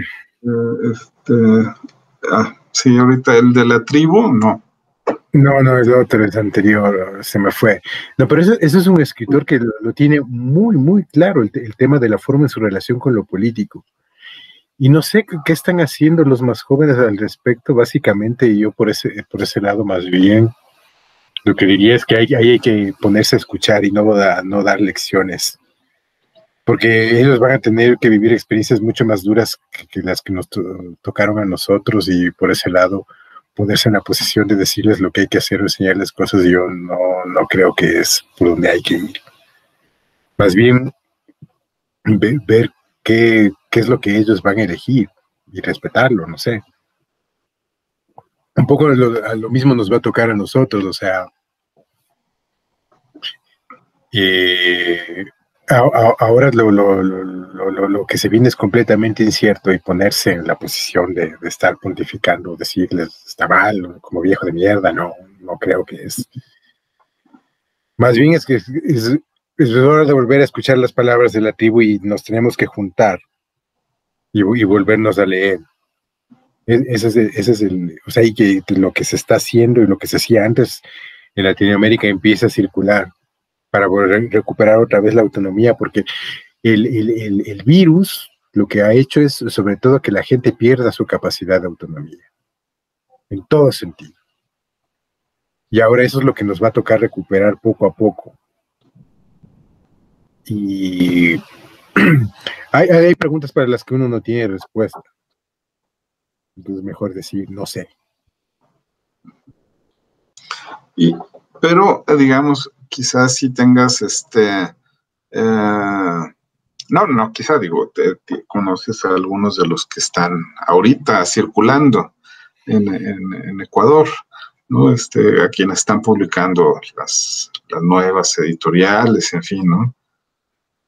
Sí, ahorita el de la tribu, no. No, es otro, es anterior, se me fue. No, pero eso es un escritor que lo tiene muy, muy claro, el tema de la forma en su relación con lo político. Y no sé qué están haciendo los más jóvenes al respecto, básicamente, y yo por ese lado más bien, lo que diría es que hay que ponerse a escuchar y no dar lecciones, porque ellos van a tener que vivir experiencias mucho más duras que las que nos tocaron a nosotros, y por ese lado ponerse en la posición de decirles lo que hay que hacer o enseñarles cosas, yo no creo que es por donde hay que ir. Más bien ver qué es lo que ellos van a elegir y respetarlo, no sé. Un poco a lo mismo nos va a tocar a nosotros, o sea, ahora lo que se viene es completamente incierto, y ponerse en la posición de estar pontificando, decirles está mal, como viejo de mierda, no creo que es. Más bien es que es hora de volver a escuchar las palabras de la tribu y nos tenemos que juntar y volvernos a leer. Ese es o sea, y que lo que se está haciendo y lo que se hacía antes en Latinoamérica empieza a circular para volver a recuperar otra vez la autonomía, porque el virus lo que ha hecho es sobre todo que la gente pierda su capacidad de autonomía, en todo sentido. Y ahora eso es lo que nos va a tocar recuperar poco a poco. Y hay preguntas para las que uno no tiene respuesta. Entonces mejor decir, no sé. Pero, digamos, quizás si tengas quizá digo, te conoces a algunos de los que están ahorita circulando en Ecuador, ¿no? A quienes están publicando las nuevas editoriales, en fin, ¿no?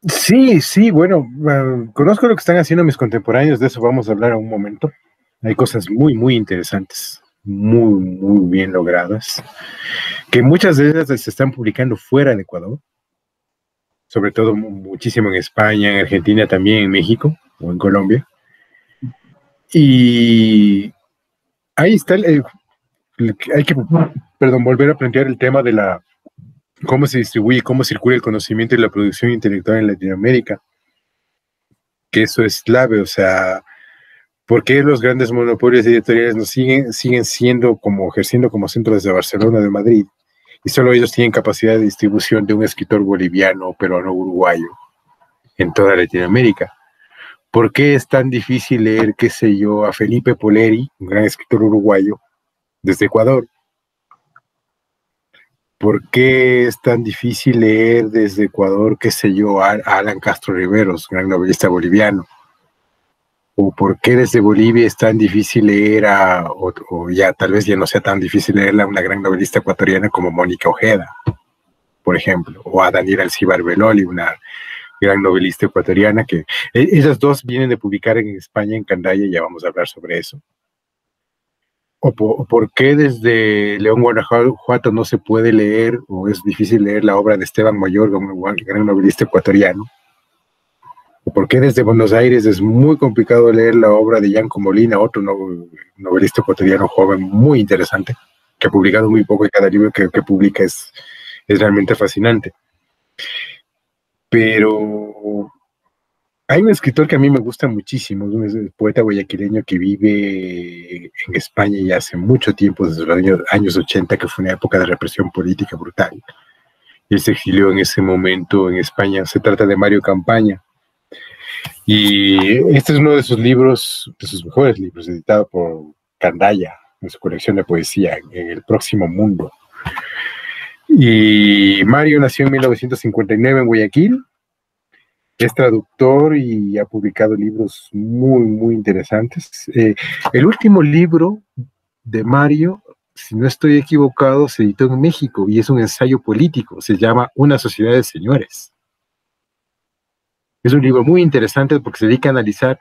Sí, bueno, conozco lo que están haciendo mis contemporáneos, de eso vamos a hablar en un momento. Hay cosas muy, muy interesantes, muy, muy bien logradas, que muchas de ellas se están publicando fuera de Ecuador, sobre todo muchísimo en España, en Argentina, también en México o en Colombia. Y ahí está, hay que, volver a plantear el tema de cómo se distribuye, cómo circula el conocimiento y la producción intelectual en Latinoamérica, que eso es clave, o sea, ¿Por qué los grandes monopolios editoriales nos siguen siendo ejerciendo como centro desde Barcelona, de Madrid? Y solo ellos tienen capacidad de distribución de un escritor boliviano, peruano, uruguayo en toda Latinoamérica. ¿Por qué es tan difícil leer, qué sé yo, a Felipe Poleri, un gran escritor uruguayo, desde Ecuador? ¿Por qué es tan difícil leer desde Ecuador, qué sé yo, a Alan Castro Riveros, gran novelista boliviano? ¿O por qué desde Bolivia es tan difícil leer o ya tal vez ya no sea tan difícil leer a una gran novelista ecuatoriana como Mónica Ojeda, por ejemplo, o a Daniela Alcibar Beloli, una gran novelista ecuatoriana que esas dos vienen de publicar en España, en Candaya, y ya vamos a hablar sobre eso? ¿O por qué desde León, Guanajuato no se puede leer o es difícil leer la obra de Esteban Mayorga, un gran novelista ecuatoriano? ¿O por qué desde Buenos Aires es muy complicado leer la obra de Yanko Molina, otro novelista ecuatoriano joven muy interesante, que ha publicado muy poco y cada libro que publica es realmente fascinante? Pero hay un escritor que a mí me gusta muchísimo, un poeta guayaquileño que vive en España ya hace mucho tiempo, desde los años 80, que fue una época de represión política brutal. Él se exilió en ese momento en España. Se trata de Mario Campaña. Y este es uno de sus libros, de sus mejores libros, editado por Candaya, en su colección de poesía, en El Próximo Mundo. Y Mario nació en 1959 en Guayaquil. Es traductor y ha publicado libros muy, muy interesantes. El último libro de Mario, si no estoy equivocado, se editó en México y es un ensayo político. Se llama Una sociedad de señores. Es un libro muy interesante porque se dedica a analizar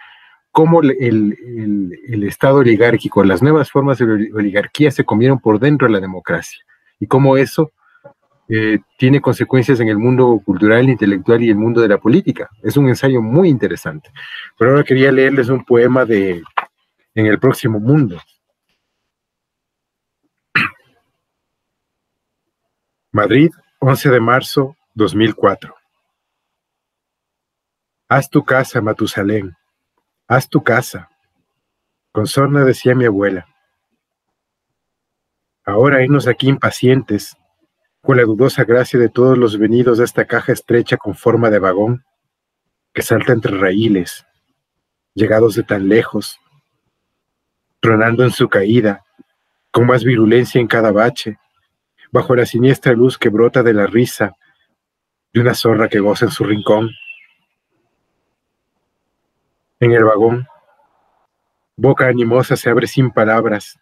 cómo el Estado oligárquico, las nuevas formas de oligarquía se comieron por dentro de la democracia y cómo eso tiene consecuencias en el mundo cultural, intelectual y el mundo de la política. Es un ensayo muy interesante. Pero ahora quería leerles un poema En el Próximo Mundo. Madrid, 11 de marzo 2004. Haz tu casa, Matusalén, haz tu casa. Con sorna decía mi abuela. Ahora irnos aquí impacientes, con la dudosa gracia de todos los venidos de esta caja estrecha con forma de vagón, que salta entre raíles, llegados de tan lejos, tronando en su caída, con más virulencia en cada bache, bajo la siniestra luz que brota de la risa de una zorra que goza en su rincón. En el vagón, boca animosa se abre sin palabras,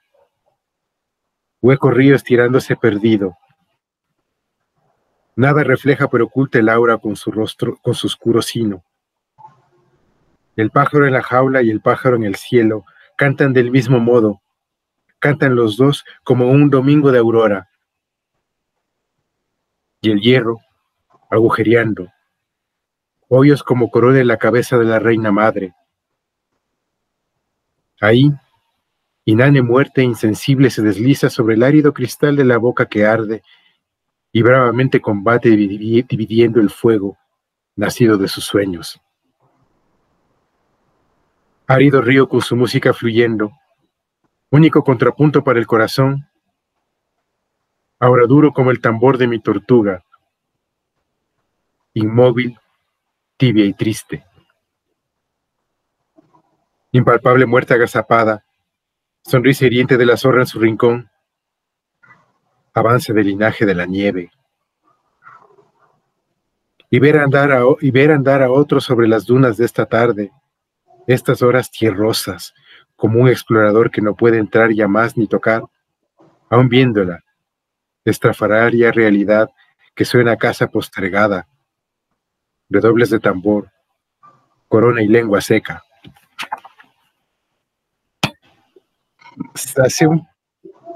hueco río estirándose perdido. Nada refleja pero oculta el aura con su rostro, con su oscuro sino. El pájaro en la jaula y el pájaro en el cielo cantan del mismo modo, cantan los dos como un domingo de aurora. Y el hierro, agujereando, hoyos como corona en la cabeza de la reina madre. Ahí, inane muerte insensible se desliza sobre el árido cristal de la boca que arde y bravamente combate dividiendo el fuego nacido de sus sueños. Árido río con su música fluyendo, único contrapunto para el corazón, ahora duro como el tambor de mi tortuga, inmóvil, tibia y triste. Impalpable muerte agazapada, sonrisa hiriente de la zorra en su rincón, avance del linaje de la nieve. Y ver andar a otros sobre las dunas de esta tarde, estas horas tierrosas, como un explorador que no puede entrar ya más ni tocar, aun viéndola, estrafalaria realidad que suena a casa postergada, redobles de tambor, corona y lengua seca.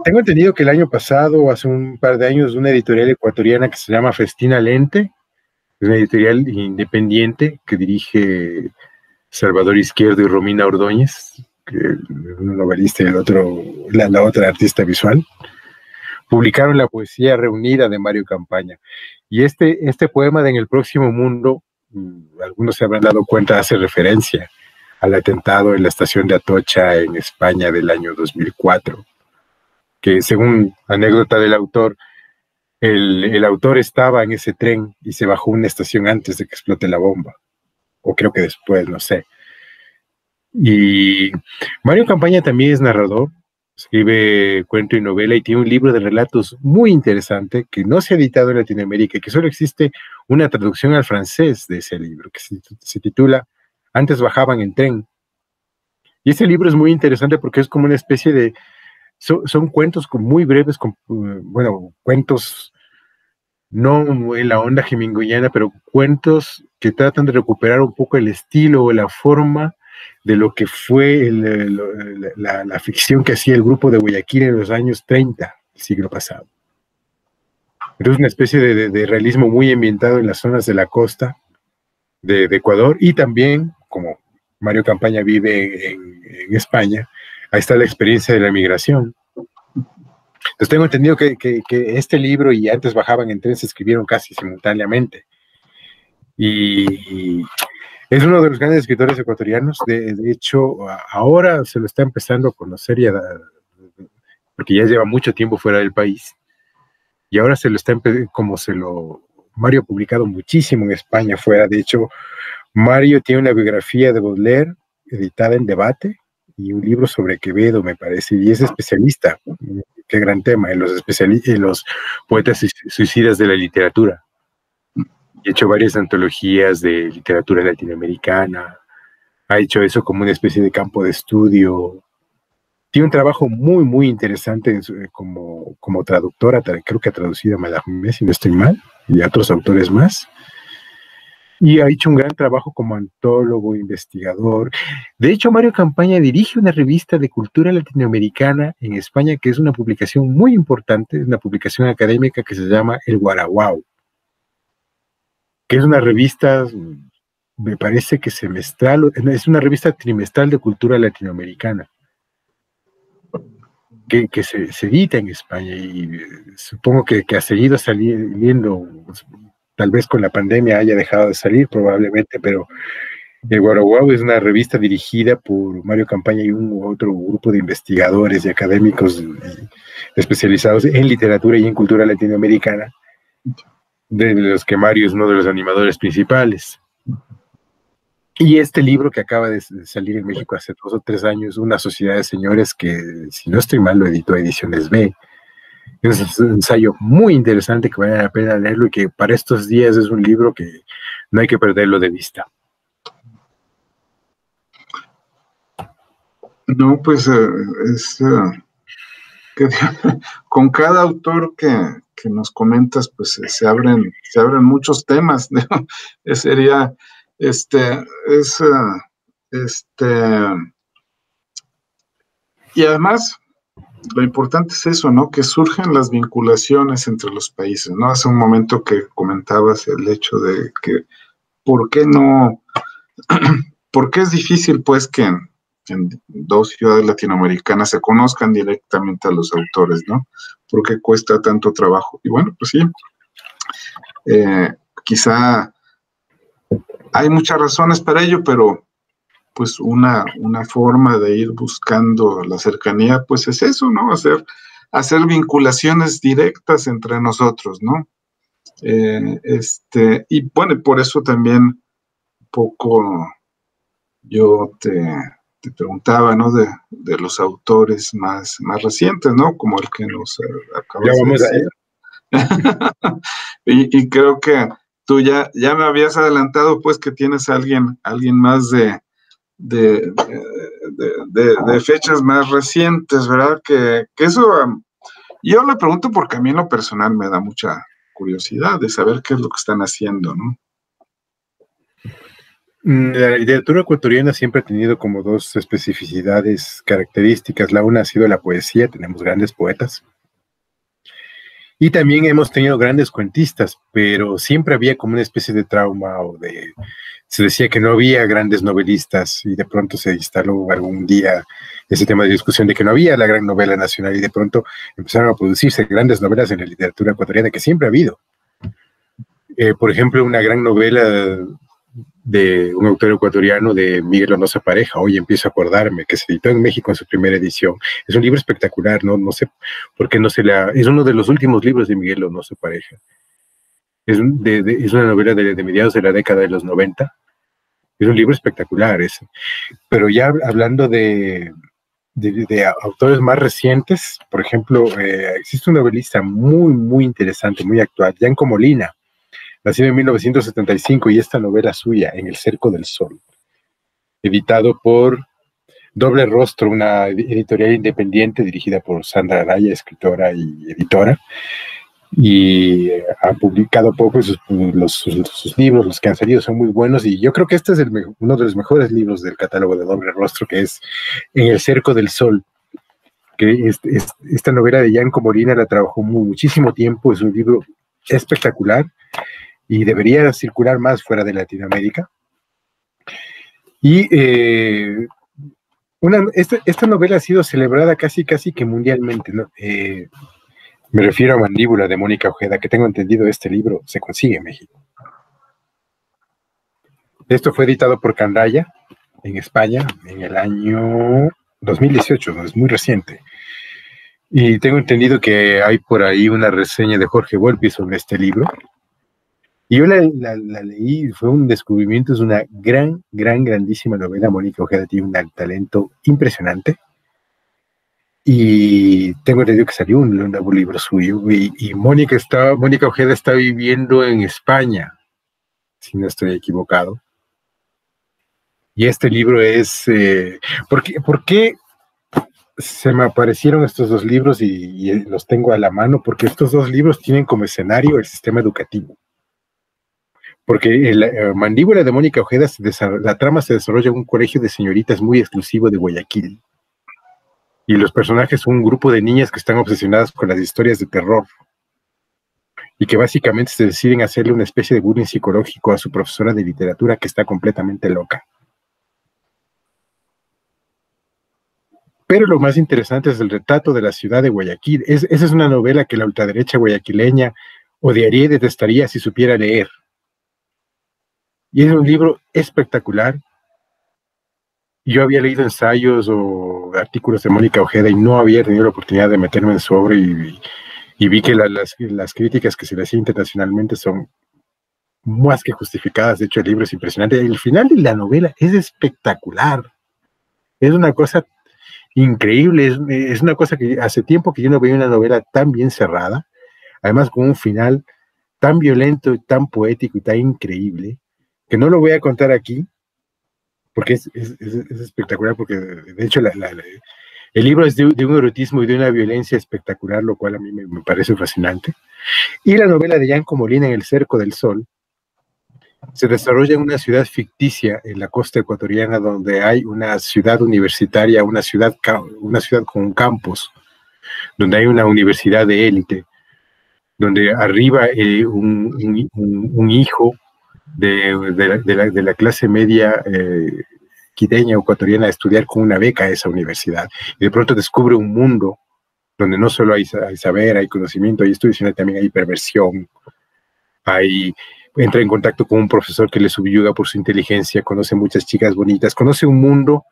Tengo entendido que el año pasado, hace un par de años, una editorial ecuatoriana que se llama Festina Lente, es una editorial independiente que dirige Salvador Izquierdo y Romina Ordóñez, que es un novelista y la otra artista visual, publicaron la poesía reunida de Mario Campaña. Y este poema de En el Próximo Mundo, algunos se habrán dado cuenta, hace referencia al atentado en la estación de Atocha en España del año 2004, que según anécdota del autor, el autor estaba en ese tren y se bajó una estación antes de que explote la bomba, o creo que después, no sé. Y Mario Campaña también es narrador, escribe cuento y novela y tiene un libro de relatos muy interesante que no se ha editado en Latinoamérica y que solo existe una traducción al francés de ese libro, que se titula Antes bajaban en tren. Y ese libro es muy interesante porque es como una especie de... Son cuentos muy breves, bueno, cuentos no en la onda hemingwayana, pero cuentos que tratan de recuperar un poco el estilo o la forma de lo que fue la ficción que hacía el grupo de Guayaquil en los años 30 del siglo pasado. Entonces, una especie de realismo muy ambientado en las zonas de la costa de Ecuador, y también, como Mario Campaña vive en España, ahí está la experiencia de la migración. Entonces tengo entendido que este libro y Antes bajaban en tren se escribieron casi simultáneamente. Y es uno de los grandes escritores ecuatorianos. De hecho, ahora se lo está empezando a conocer, porque ya lleva mucho tiempo fuera del país. Y ahora se lo está Mario ha publicado muchísimo en España fuera. De hecho, Mario tiene una biografía de Baudelaire editada en Debate y un libro sobre Quevedo, me parece, y es especialista. Qué gran tema, en los poetas suicidas de la literatura. Ha hecho varias antologías de literatura latinoamericana, ha hecho eso como una especie de campo de estudio. Tiene un trabajo muy, muy interesante como traductora, creo que ha traducido a Mallarmé, si no estoy mal, y a otros autores más. Y ha hecho un gran trabajo como antólogo, investigador. De hecho, Mario Campaña dirige una revista de cultura latinoamericana en España, que es una publicación muy importante, es una publicación académica que se llama El Guaraguao, que es una revista, me parece que semestral, es una revista trimestral de cultura latinoamericana, que se edita en España, y supongo que ha seguido saliendo. Tal vez con la pandemia haya dejado de salir, probablemente, pero el Guaraguao es una revista dirigida por Mario Campaña y un otro grupo de investigadores y académicos especializados en literatura y en cultura latinoamericana, de los que Mario es uno de los animadores principales. Y este libro que acaba de salir en México hace 2 o 3 años, Una sociedad de señores, que si no estoy mal lo editó Ediciones B. Es un ensayo muy interesante que vale la pena leerlo, y que para estos días es un libro que no hay que perderlo de vista. No, pues con cada autor que nos comentas, pues se abren muchos temas, ¿no? Sería, y además, lo importante es eso, ¿no? Que surgen las vinculaciones entre los países, ¿no? Hace un momento que comentabas el hecho de que, ¿por qué no? ¿Por qué es difícil, pues, que en 2 ciudades latinoamericanas se conozcan directamente a los autores, ¿no? ¿Por qué cuesta tanto trabajo? Y bueno, pues sí, quizá hay muchas razones para ello, pero pues una forma de ir buscando la cercanía, pues es eso, ¿no? Hacer vinculaciones directas entre nosotros, ¿no? Y bueno, por eso también un poco yo te preguntaba, ¿no? De los autores más recientes, ¿no? Como el que nos acabas de decir. Y creo que tú ya me habías adelantado, pues, que tienes alguien más de fechas más recientes, ¿verdad? Que eso, yo le pregunto porque a mí en lo personal me da mucha curiosidad de saber qué es lo que están haciendo, ¿no? La literatura ecuatoriana siempre ha tenido como 2 especificidades características. La una ha sido la poesía, tenemos grandes poetas, y también hemos tenido grandes cuentistas, pero siempre había como una especie de trauma, se decía que no había grandes novelistas, y de pronto se instaló algún día ese tema de discusión de que no había la gran novela nacional, y de pronto empezaron a producirse grandes novelas en la literatura ecuatoriana, que siempre ha habido. Por ejemplo, una gran novela de un autor ecuatoriano, de Miguel Onosa Pareja, Hoy empiezo a acordarme, que se editó en México en su primera edición. Es un libro espectacular, no sé por qué no se la... Es uno de los últimos libros de Miguel Onosa Pareja. Es una novela de mediados de la década de los 90. Es un libro espectacular ese. Pero ya hablando de autores más recientes, por ejemplo, existe un novelista muy, muy interesante, muy actual, Yanko Molina, nacido en 1975, y esta novela suya, En el Cerco del Sol, editado por Doble Rostro, una editorial independiente dirigida por Sandra Araya, escritora y editora, y ha publicado poco sus libros, los que han salido son muy buenos, y yo creo que este es uno de los mejores libros del catálogo de Doble Rostro, que es En el Cerco del Sol, que esta novela de Yanko Molina la trabajó muchísimo tiempo. Es un libro espectacular y debería circular más fuera de Latinoamérica. Y esta novela ha sido celebrada casi que mundialmente, ¿no? Me refiero a Mandíbula, de Mónica Ojeda, que tengo entendido este libro se consigue en México. Esto fue editado por Candaya en España en el año 2018, ¿no? Es muy reciente. Y tengo entendido que hay por ahí una reseña de Jorge Volpi sobre este libro. Y yo la leí, fue un descubrimiento, es una grandísima novela. Mónica Ojeda tiene un talento impresionante. Y tengo entendido que salió un nuevo libro suyo, y Mónica Ojeda está viviendo en España, si no estoy equivocado. Y este libro es... ¿por qué se me aparecieron estos dos libros y los tengo a la mano? Porque estos dos libros tienen como escenario el sistema educativo. Porque Mandíbula, de Mónica Ojeda, la trama se desarrolla en un colegio de señoritas muy exclusivo de Guayaquil. Y los personajes son un grupo de niñas que están obsesionadas con las historias de terror y que básicamente se deciden hacerle una especie de bullying psicológico a su profesora de literatura, que está completamente loca. Pero lo más interesante es el retrato de la ciudad de Guayaquil. Esa es una novela que la ultraderecha guayaquileña odiaría y detestaría si supiera leer. Y es un libro espectacular. Yo había leído ensayos o artículos de Mónica Ojeda y no había tenido la oportunidad de meterme en su obra, y vi que las críticas que se le hacían internacionalmente son más que justificadas. De hecho, el libro es impresionante. El final de la novela es espectacular. Es una cosa increíble. Es una cosa que hace tiempo que yo no veía una novela tan bien cerrada, además con un final tan violento, tan poético y tan increíble, que no lo voy a contar aquí, porque es espectacular, porque de hecho el libro es de un erotismo y de una violencia espectacular, lo cual a mí me parece fascinante. Y la novela de Yanko Molina, En el Cerco del Sol, se desarrolla en una ciudad ficticia en la costa ecuatoriana, donde hay una ciudad universitaria, una ciudad con un campus, donde hay una universidad de élite, donde arriba un hijo de la clase media quiteña ecuatoriana a estudiar con una beca a esa universidad, y de pronto descubre un mundo donde no solo hay saber, hay conocimiento, hay estudio, sino también hay perversión, entra en contacto con un profesor que le subyuga por su inteligencia, conoce muchas chicas bonitas, conoce un mundo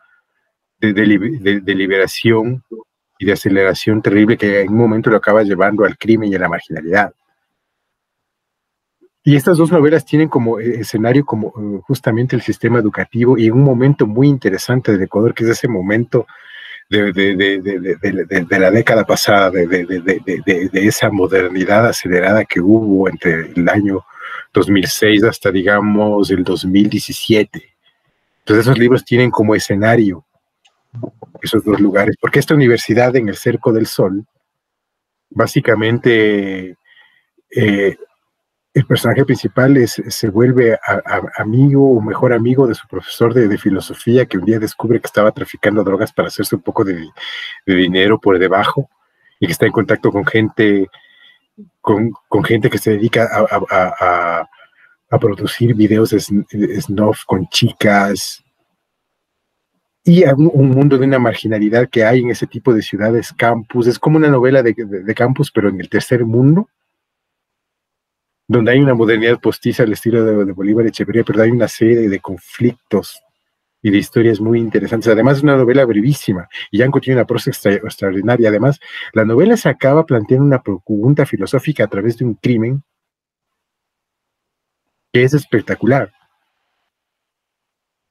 de liberación y de aceleración terrible que en un momento lo acaba llevando al crimen y a la marginalidad. Y estas dos novelas tienen como escenario justamente el sistema educativo, y un momento muy interesante del Ecuador, que es ese momento de la década pasada, de esa modernidad acelerada que hubo entre el año 2006 hasta, digamos, el 2017. Entonces esos libros tienen como escenario esos dos lugares, porque esta universidad, En el Cerco del Sol, básicamente el personaje principal se vuelve amigo o mejor amigo de su profesor de filosofía, que un día descubre que estaba traficando drogas para hacerse un poco de dinero por debajo, y que está en contacto con gente que se dedica a producir videos snuff con chicas, y a un mundo de una marginalidad que hay en ese tipo de ciudades campus. Es como una novela de campus, pero en el tercer mundo, donde hay una modernidad postiza al estilo de Bolívar Echeverría, pero hay una serie de conflictos y de historias muy interesantes. Además, es una novela brevísima, y Yanko tiene una prosa extraordinaria. Además, la novela se acaba planteando una pregunta filosófica a través de un crimen que es espectacular.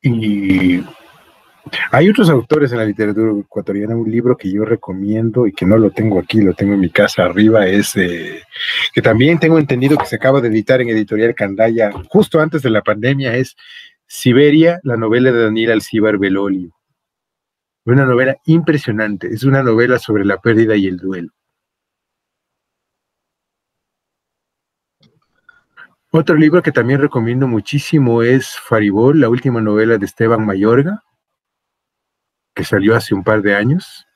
Y hay otros autores en la literatura ecuatoriana. Un libro que yo recomiendo y que no lo tengo aquí, lo tengo en mi casa arriba, es que también tengo entendido que se acaba de editar en Editorial Candaya justo antes de la pandemia, es Siberia, la novela de Daniel Alcíbar Belolio. Una novela impresionante, es una novela sobre la pérdida y el duelo. Otro libro que también recomiendo muchísimo es Faribol, la última novela de Esteban Mayorga, que salió hace un par de años,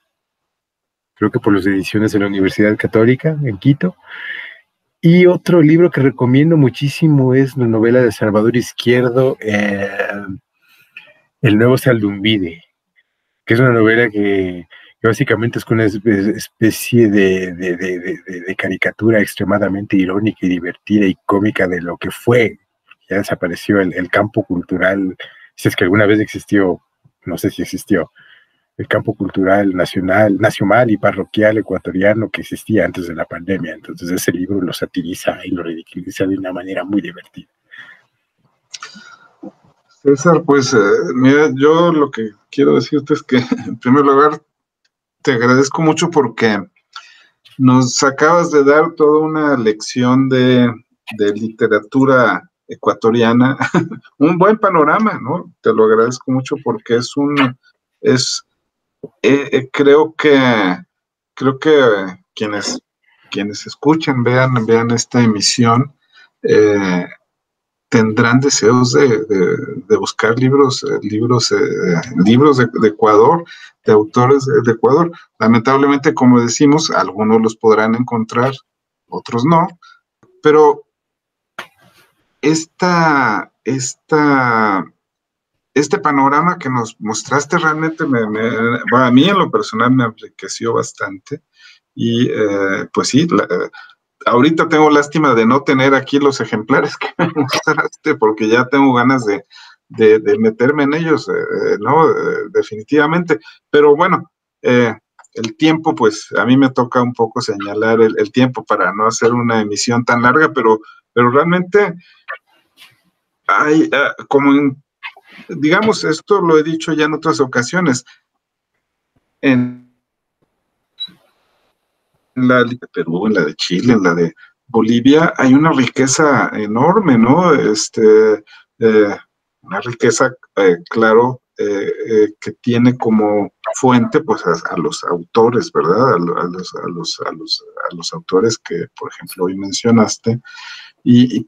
creo que por las ediciones de la Universidad Católica en Quito. Y otro libro que recomiendo muchísimo es la novela de Salvador Izquierdo, El nuevo Saldumbide, que es una novela que básicamente es una especie de caricatura extremadamente irónica y divertida y cómica de lo que fue. Ya desapareció el campo cultural, si es que alguna vez existió, no sé si existió, el campo cultural nacional y parroquial ecuatoriano que existía antes de la pandemia. Entonces ese libro lo satiriza y lo ridiculiza de una manera muy divertida. César, pues mira, yo lo que quiero decirte es que en primer lugar te agradezco mucho porque nos acabas de dar toda una lección de literatura ecuatoriana, un buen panorama, ¿no? Te lo agradezco mucho porque creo que quienes escuchan, vean esta emisión, tendrán deseos de buscar libros de Ecuador, de autores de Ecuador. Lamentablemente, como decimos, algunos los podrán encontrar, otros no, pero este panorama que nos mostraste realmente a mí en lo personal me enriqueció bastante y pues sí, ahorita tengo lástima de no tener aquí los ejemplares que me mostraste porque ya tengo ganas de meterme en ellos, ¿no? Definitivamente, pero bueno, el tiempo, pues a mí me toca un poco señalar el tiempo para no hacer una emisión tan larga, pero realmente hay, digamos, esto lo he dicho ya en otras ocasiones, en la de Perú, en la de Chile, en la de Bolivia, hay una riqueza enorme, ¿no? Una riqueza, claro, que tiene como fuente, pues, a los autores, ¿verdad? A los autores que, por ejemplo, hoy mencionaste,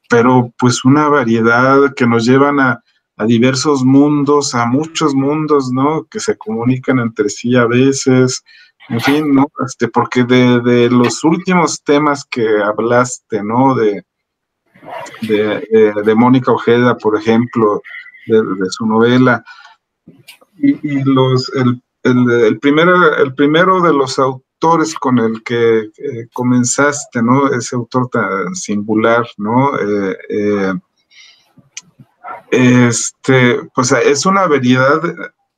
pero pues una variedad que nos llevan a diversos mundos, a muchos mundos, ¿no? Que se comunican entre sí a veces, en fin, ¿no? Porque de los últimos temas que hablaste, ¿no? De Mónica Ojeda, por ejemplo, de su novela, y el primero de los autores con el que comenzaste, ¿no? Ese autor tan singular, ¿no? Pues es una variedad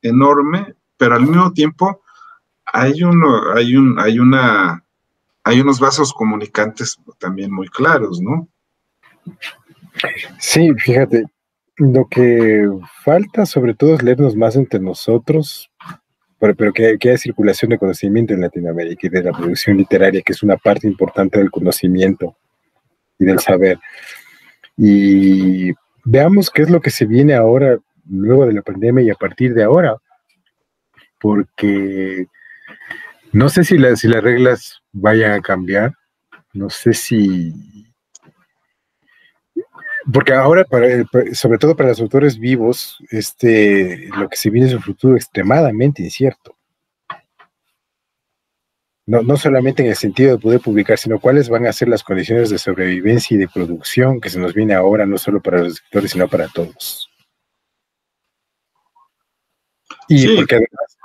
enorme, pero al mismo tiempo hay unos vasos comunicantes también muy claros, ¿no? Sí, fíjate, lo que falta sobre todo es leernos más entre nosotros, pero que haya circulación de conocimiento en Latinoamérica y de la producción literaria, que es una parte importante del conocimiento y del saber. Y veamos qué es lo que se viene ahora, luego de la pandemia y a partir de ahora, porque no sé si las reglas vayan a cambiar, no sé si... Porque ahora, sobre todo para los autores vivos, lo que se viene es un futuro extremadamente incierto. No solamente en el sentido de poder publicar, sino cuáles van a ser las condiciones de sobrevivencia y de producción que se nos viene ahora, no solo para los escritores, sino para todos. Y sí, porque además...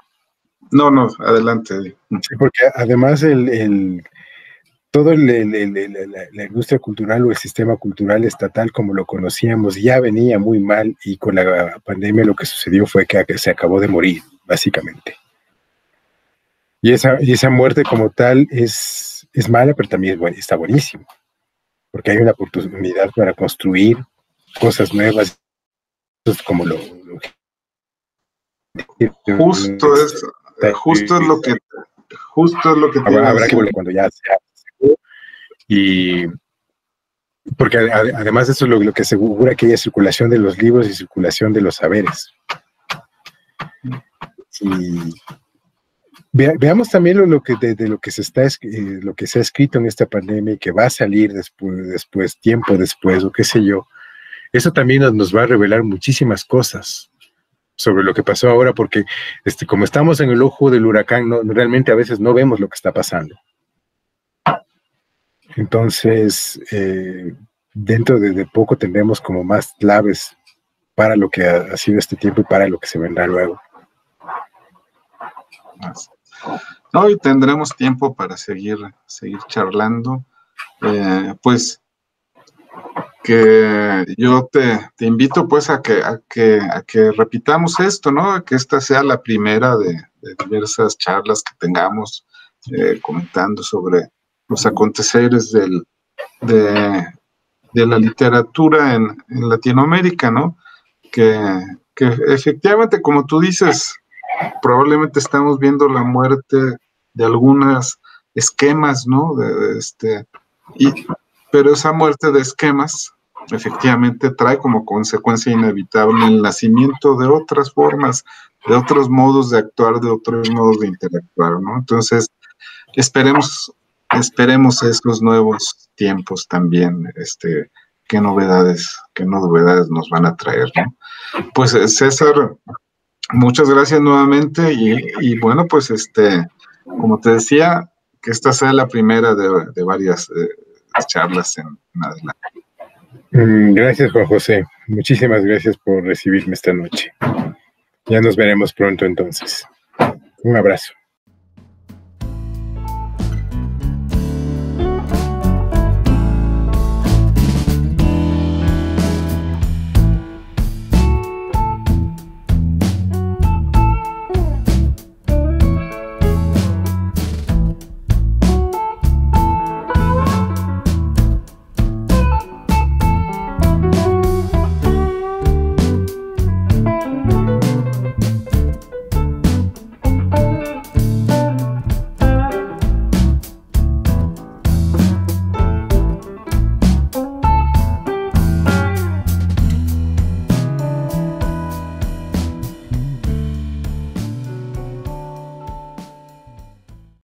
No, adelante. Sí, porque además toda la industria cultural o el sistema cultural estatal como lo conocíamos ya venía muy mal, y con la pandemia lo que sucedió fue que se acabó de morir, básicamente. Y esa muerte como tal es mala, pero también está buenísimo, porque hay una oportunidad para construir cosas nuevas, como justo es lo que habrá que volver cuando ya sea. Y porque además eso es lo que asegura que haya circulación de los libros y circulación de los saberes. Y veamos también lo que se ha escrito en esta pandemia y que va a salir después, tiempo después, o qué sé yo. Eso también nos va a revelar muchísimas cosas sobre lo que pasó ahora, porque como estamos en el ojo del huracán, realmente a veces no vemos lo que está pasando. Entonces, dentro de poco tendremos como más claves para lo que ha sido este tiempo y para lo que se vendrá luego. No, y tendremos tiempo para seguir charlando. Pues que yo te invito pues a que repitamos esto, ¿no? A que esta sea la primera de diversas charlas que tengamos comentando sobre los aconteceres de la literatura en Latinoamérica, ¿no? Que efectivamente, como tú dices, probablemente estamos viendo la muerte de algunos esquemas, ¿no? Pero esa muerte de esquemas efectivamente trae como consecuencia inevitable el nacimiento de otras formas, de otros modos de actuar, de otros modos de interactuar, ¿no? Entonces, esperemos estos nuevos tiempos también, qué novedades nos van a traer, ¿no? Pues César, muchas gracias nuevamente y bueno, pues como te decía, que esta sea la primera de varias charlas en adelante. Gracias, Juan José. Muchísimas gracias por recibirme esta noche. Ya nos veremos pronto entonces. Un abrazo.